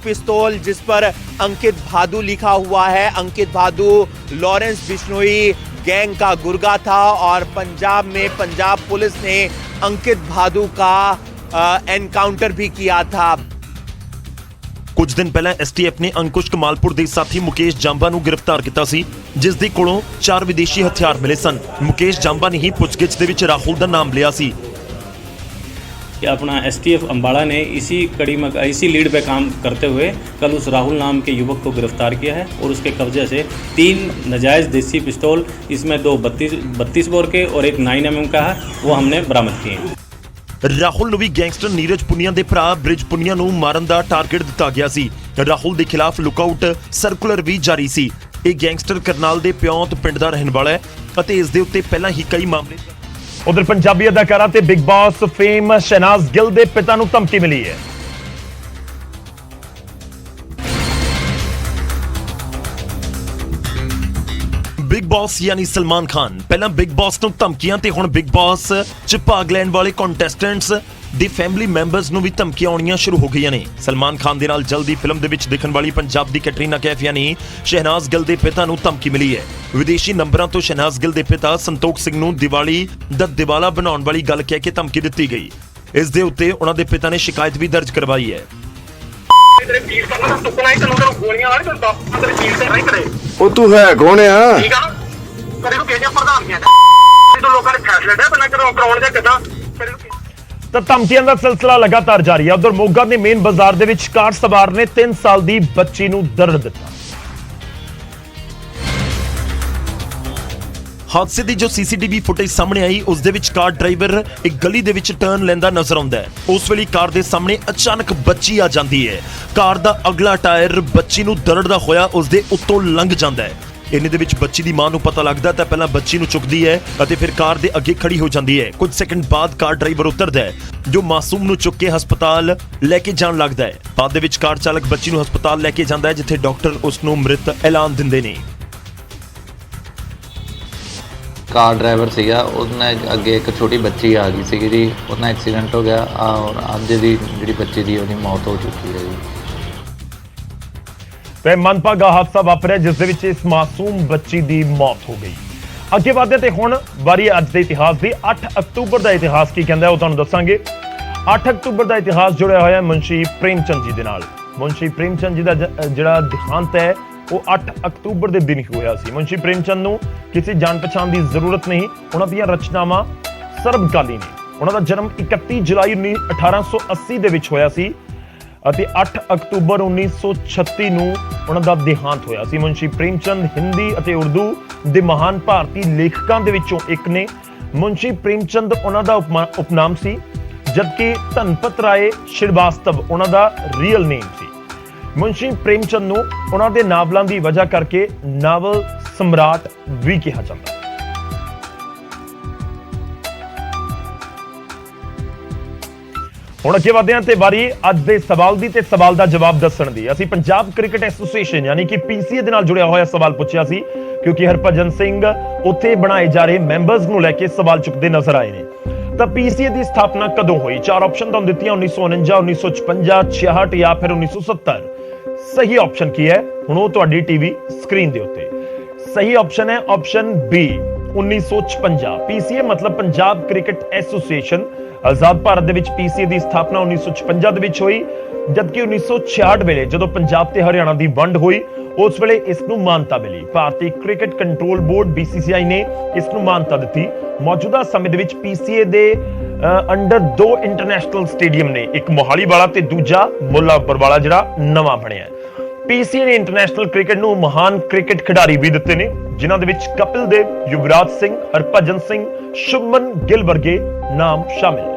पिस्तौल जिस पर अंकित भादु लिखा हुआ है। अंकित भादु लॉरेंस बिश्नोई गैंग का गुर्गा था और पंजाब में पंजाब पुलिस ने अंकित भादु का एनकाउंटर भी किया था। ਕੁਝ ਦਿਨ ਪਹਿਲਾਂ ਐਸਟੀਐਫ ਨੇ ਅੰਕੁਸ਼ ਕਮਾਲਪੁਰ ਦੇ ਸਾਥੀ ਮੁਕੇਸ਼ ਜਾਂਬਾ ਨੂੰ ਗ੍ਰਿਫਤਾਰ ਕੀਤਾ ਸੀ, ਜਿਸ ਦੇ ਕੋਲੋਂ 4 ਵਿਦੇਸ਼ੀ ਹਥਿਆਰ ਮਿਲੇ ਸਨ। ਮੁਕੇਸ਼ ਜਾਂਬਾ ਨੇ ਹੀ ਪੁੱਛਗਿੱਛ ਦੇ ਵਿੱਚ ਰਾਹੁਲ ਦਾ ਨਾਮ ਲਿਆ ਸੀ। अपना एसटीएफ अम्बाड़ा ने इसी लीड पे काम करते हुए कल उस राहुल नाम के युवक को गिरफ्तार किया है और उसके कब्जे से 3 नाजायज़ देसी पिस्तौल, इसमें 2 32 बोर के और एक 9 mm का है, वो हमने बरामद किए हैं। ਰਾਹੁਲ ਨੂੰ ਵੀ ਗੈਂਗਸਟਰ ਨੀਰਜ ਪੁਨੀਆ ਦੇ ਭਰਾ ਬ੍ਰਿਜ ਪੁਨੀਆ ਨੂੰ ਮਾਰਨ ਦਾ ਟਾਰਗੇਟ ਦਿੱਤਾ ਗਿਆ ਸੀ। ਰਾਹੁਲ ਦੇ ਖਿਲਾਫ ਲੁੱਕਆਊਟ ਸਰਕੂਲਰ ਵੀ ਜਾਰੀ ਸੀ। ਇਹ ਗੈਂਗਸਟਰ ਕਰਨਾਲ ਦੇ ਪਿਉਂਤ ਪਿੰਡ ਦਾ ਰਹਿਣ ਵਾਲਾ ਹੈ ਅਤੇ ਇਸ ਦੇ ਉੱਤੇ ਪਹਿਲਾਂ ਹੀ ਕਈ ਮਾਮਲੇ। ਉਧਰ ਪੰਜਾਬੀ ਅਦਾਕਾਰਾ ਤੇ ਬਿਗ ਬਾਸ ਫੇਮ ਸ਼ਹਿਨਾਜ਼ ਗਿੱਲ ਦੇ ਪਿਤਾ ਨੂੰ ਧਮਕੀ ਮਿਲੀ ਹੈ। ਬਿਗ ਬਾਸ ਯਾਨੀ ਸਲਮਾਨ ਖਾਨ ਪਹਿਲਾਂ ਬਿਗ ਬਾਸ ਨੂੰ ਧਮਕੀਆਂ ਤੇ ਹੁਣ ਬਿਗ ਬਾਸ 'ਚ ਭਾਗ ਲੈਣ ਵਾਲੇ ਕੰਟੈਸਟੈਂਟਸ ਦੀ ਫੈਮਿਲੀ ਮੈਂਬਰਸ ਨੂੰ ਵੀ ਧਮਕੀਆਂ ਆਉਣੀਆਂ ਸ਼ੁਰੂ ਹੋ ਗਈਆਂ ਨੇ। ਸਲਮਾਨ ਖਾਨ ਦੇ ਨਾਲ ਜਲਦੀ ਫਿਲਮ ਦੇ ਵਿੱਚ ਦਿਖਣ ਵਾਲੀ ਪੰਜਾਬ ਦੀ ਕੈਟਰੀਨਾ ਕੈਫ ਯਾਨੀ ਸ਼ਹਿਨਾਜ਼ ਗਿੱਲ ਦੇ ਪਿਤਾ ਨੂੰ ਧਮਕੀ ਮਿਲੀ ਹੈ। ਵਿਦੇਸ਼ੀ ਨੰਬਰਾਂ ਤੋਂ ਸ਼ਹਿਨਾਜ਼ ਗਿੱਲ ਦੇ ਪਿਤਾ ਸੰਤੋਖ ਸਿੰਘ ਨੂੰ ਦੀਵਾਲੀ ਦਾ ਦਿਵਾਲਾ ਬਣਾਉਣ ਵਾਲੀ ਗੱਲ ਕਹਿ ਕੇ ਧਮਕੀ ਦਿੱਤੀ ਗਈ। ਇਸ ਦੇ ਉੱਤੇ ਉਹਨਾਂ ਦੇ ਪਿਤਾ ਨੇ ਸ਼ਿਕਾਇਤ ਵੀ ਦਰਜ ਕਰਵਾਈ ਹੈ। ਉਹ ਤੂੰ ਹੈ ਕੌਣ ਆ? ਤਾਂ ਧਮਕੀਆਂ ਦਾ ਸਿਲਸਿਲਾ ਲਗਾਤਾਰ ਜਾਰੀ ਹੈ। ਉਧਰ ਮੋਗਾ ਦੇ ਮੇਨ ਬਾਜ਼ਾਰ ਦੇ ਵਿੱਚ ਕਾਰ ਸਵਾਰ ਨੇ 3 ਸਾਲ ਦੀ ਬੱਚੀ ਨੂੰ ਦਰਦ ਦਿੱਤਾ। ਹਾਦਸੇ ਦੀ ਜੋ ਸੀਸੀਟੀਵੀ ਫੁਟੇਜ ਸਾਹਮਣੇ ਆਈ ਉਸ ਦੇ ਵਿੱਚ ਕਾਰ ਡਰਾਈਵਰ ਇੱਕ ਗਲੀ ਦੇ ਵਿੱਚ ਟਰਨ ਲੈਂਦਾ ਨਜ਼ਰ ਆਉਂਦਾ ਹੈ। ਉਸ ਵੇਲੇ ਕਾਰ ਦੇ ਸਾਹਮਣੇ ਅਚਾਨਕ ਬੱਚੀ ਆ ਜਾਂਦੀ ਹੈ। ਕਾਰ ਦਾ ਅਗਲਾ ਟਾਇਰ ਬੱਚੀ ਨੂੰ ਦਰੜਦਾ ਹੋਇਆ ਉਸ ਦੇ ਉੱਤੋਂ ਲੰਘ ਜਾਂਦਾ ਹੈ। ਇੰਨੇ ਦੇ ਵਿੱਚ ਬੱਚੀ ਦੀ ਮਾਂ ਨੂੰ ਪਤਾ ਲੱਗਦਾ ਤਾਂ ਪਹਿਲਾਂ ਬੱਚੀ ਨੂੰ ਚੁੱਕਦੀ ਹੈ ਅਤੇ ਫਿਰ ਕਾਰ ਦੇ ਅੱਗੇ ਖੜੀ ਹੋ ਜਾਂਦੀ ਹੈ। ਕੁਝ ਸੈਕਿੰਡ ਬਾਅਦ ਕਾਰ ਡਰਾਈਵਰ ਉਤਰਦਾ ਹੈ ਜੋ ਮਾਸੂਮ ਨੂੰ ਚੁੱਕ ਕੇ ਹਸਪਤਾਲ ਲੈ ਕੇ ਜਾਣ ਲੱਗਦਾ ਹੈ। ਬਾਅਦ ਦੇ ਵਿੱਚ ਕਾਰ ਚਾਲਕ ਬੱਚੀ ਨੂੰ ਹਸਪਤਾਲ ਲੈ ਕੇ ਜਾਂਦਾ ਹੈ ਜਿੱਥੇ ਡਾਕਟਰ ਉਸ ਨੂੰ ਮ੍ਰਿਤ ਐਲਾਨ ਦਿੰਦੇ ਨੇ। ਕਾਰ ਡਰਾਈਵਰ ਸੀਗਾ, ਉਹਨੇ ਅੱਗੇ ਇੱਕ ਛੋਟੀ ਬੱਚੀ ਆ ਗਈ ਸੀਗੀ ਜੀ, ਉਹਦਾ ਐਕਸੀਡੈਂਟ ਹੋ ਗਿਆ ਔਰ ਅੱਜ ਦੀ ਜਿਹੜੀ ਬੱਚੀ ਦੀ ਉਹਦੀ ਮੌਤ ਹੋ ਚੁੱਕੀ ਹੈ ਜੀ। ਤੇ ਮੰਦਭਾਗਾ ਹਾਦਸਾ ਵਾਪਰਿਆ ਜਿਸ ਦੇ ਵਿੱਚ ਇਸ ਮਾਸੂਮ ਬੱਚੀ ਦੀ ਮੌਤ ਹੋ ਗਈ। ਅੱਗੇ ਵਧਦੇ ਤੇ ਹੁਣ ਵਾਰੀ ਅੱਜ ਦੇ ਇਤਿਹਾਸ ਦੀ। 8 ਅਕਤੂਬਰ ਦਾ ਇਤਿਹਾਸ ਕੀ ਕਹਿੰਦਾ ਉਹ ਤੁਹਾਨੂੰ ਦੱਸਾਂਗੇ। 8 ਅਕਤੂਬਰ ਦਾ ਇਤਿਹਾਸ ਜੁੜਿਆ ਹੋਇਆ ਹੈ ਮੁਨਸ਼ੀ ਪ੍ਰੇਮਚੰਦ ਜੀ ਦੇ ਨਾਲ। ਮੁਨਸ਼ੀ ਪ੍ਰੇਮਚੰਦ ਜੀ ਦਾ ਜਿਹੜਾ ਦੇਹਾਂਤ ਹੈ ਉਹ 8 ਅਕਤੂਬਰ ਦੇ ਦਿਨ ਹੀ ਹੋਇਆ ਸੀ। ਮੁਨਸ਼ੀ ਪ੍ਰੇਮਚੰਦ ਨੂੰ ਕਿਸੇ ਜਾਣ ਪਛਾਣ ਦੀ ਜ਼ਰੂਰਤ ਨਹੀਂ, ਉਹਨਾਂ ਦੀਆਂ ਰਚਨਾਵਾਂ ਸਰਬਕਾਲੀ ਨੇ। ਉਹਨਾਂ ਦਾ ਜਨਮ 31 ਜੁਲਾਈ 1880 ਦੇ ਵਿੱਚ ਹੋਇਆ ਸੀ ਅਤੇ 8 ਅਕਤੂਬਰ 1936 ਨੂੰ ਉਹਨਾਂ ਦਾ ਦੇਹਾਂਤ ਹੋਇਆ ਸੀ। ਮੁਨਸ਼ੀ ਪ੍ਰੇਮਚੰਦ ਹਿੰਦੀ ਅਤੇ ਉਰਦੂ ਦੇ ਮਹਾਨ ਭਾਰਤੀ ਲੇਖਕਾਂ ਦੇ ਵਿੱਚੋਂ ਇੱਕ ਨੇ। ਮੁਨਸ਼ੀ ਪ੍ਰੇਮਚੰਦ ਉਹਨਾਂ ਦਾ ਉਪਨਾਮ ਸੀ, ਜਦਕਿ ਧਨਪਤ ਰਾਏ ਸ਼੍ਰੀਵਾਸਤਵ ਉਹਨਾਂ ਦਾ ਰੀਅਲ ਨੇਮ ਸੀ। ਮੁਨਸ਼ੀ ਪ੍ਰੇਮਚੰਦ ਨੂੰ ਉਹਨਾਂ ਦੇ ਨਾਵਲਾਂ ਦੀ ਵਜ੍ਹਾ ਕਰਕੇ ਨਾਵਲ ਸਮਰਾਟ ਵੀ ਕਿਹਾ ਜਾਂਦਾ ਹੈ। ਹੁਣ ਅੱਗੇ ਵਧਦੇ ਹਾਂ ਤੇ ਵਾਰੀ ਅੱਜ ਦੇ ਸਵਾਲ ਦੀ ਤੇ ਸਵਾਲ ਦਾ ਜਵਾਬ ਦੱਸਣ ਦੀ। ਅਸੀਂ ਪੰਜਾਬ ਕ੍ਰਿਕਟ ਐਸੋਸੀਏਸ਼ਨ ਯਾਨੀ ਕਿ ਪੀਸੀਏ ਦੇ ਨਾਲ ਜੁੜਿਆ ਹੋਇਆ ਸਵਾਲ ਪੁੱਛਿਆ ਸੀ, ਕਿਉਂਕਿ ਹਰਭਜਨ ਸਿੰਘ ਉੱਥੇ ਬਣਾਏ ਜਾ ਰਹੇ ਮੈਂਬਰਸ ਨੂੰ ਲੈ ਕੇ ਸਵਾਲ ਚੁੱਕਦੇ ਨਜ਼ਰ ਆਏ ਨੇ। ਤਾਂ ਪੀਸੀਏ ਦੀ ਸਥਾਪਨਾ ਕਦੋਂ ਹੋਈ? 4 ਆਪਸ਼ਨ ਤੁਹਾਨੂੰ ਦਿੱਤੀਆਂ, 1949, 1956, 66 ਜਾਂ ਫਿਰ 1970। ਸਹੀ ਆਪਸ਼ਨ ਕੀ ਹੈ? ਹੁਣ ਉਹ ਤੁਹਾਡੀ ਟੀਵੀ ਸਕਰੀਨ ਦੇ ਉੱਤੇ। ਸਹੀ ਆਪਸ਼ਨ ਹੈ ਆਪਸ਼ਨ ਬੀ 1956। ਪੀਸੀਏ ਮਤਲਬ ਪੰਜਾਬ ਕ੍ਰਿਕਟ ਐਸੋਸੀਏਸ਼ਨ। ਆਜ਼ਾਦ ਭਾਰਤ ਦੇ ਵਿੱਚ ਪੀਸੀਏ ਦੀ ਸਥਾਪਨਾ 1956 ਦੇ ਵਿੱਚ ਹੋਈ, ਜਦਕਿ 1966 ਵੇਲੇ ਜਦੋਂ ਪੰਜਾਬ ਤੇ ਹਰਿਆਣਾ ਦੀ ਵੰਡ ਹੋਈ ਉਸ ਵੇਲੇ ਇਸ ਨੂੰ ਮਾਨਤਾ ਮਿਲੀ। ਭਾਰਤੀ ਕ੍ਰਿਕਟ ਕੰਟਰੋਲ ਬੋਰਡ BCCI ਨੇ ਇਸ ਨੂੰ ਮਾਨਤਾ ਦਿੱਤੀ। ਮੌਜੂਦਾ ਸਮੇਂ ਦੇ ਵਿੱਚ ਪੀਸੀਏ ਦੇ ਅੰਡਰ 2 ਇੰਟਰਨੈਸ਼ਨਲ ਸਟੇਡੀਅਮ ਨੇ, ਇੱਕ ਮੋਹਾਲੀ ਵਾਲਾ ਤੇ ਦੂਜਾ ਮੁੱਲਾਂਪੁਰ ਵਾਲਾ ਜਿਹੜਾ ਨਵਾਂ ਬਣਿਆ। ਪੀਸੀਏ ਨੇ ਇੰਟਰਨੈਸ਼ਨਲ ਕ੍ਰਿਕਟ ਨੂੰ ਮਹਾਨ ਕ੍ਰਿਕਟ ਖਿਡਾਰੀ ਵੀ ਦਿੱਤੇ ਨੇ, ਜਿਨ੍ਹਾਂ ਦੇ ਵਿੱਚ ਕਪਿਲ ਦੇਵ, ਯੁਵਰਾਜ ਸਿੰਘ, ਹਰਭਜਨ ਸਿੰਘ, ਸ਼ੁਭਮਨ ਗਿੱਲ ਵਰਗੇ ਨਾਮ ਸ਼ਾਮਿਲ।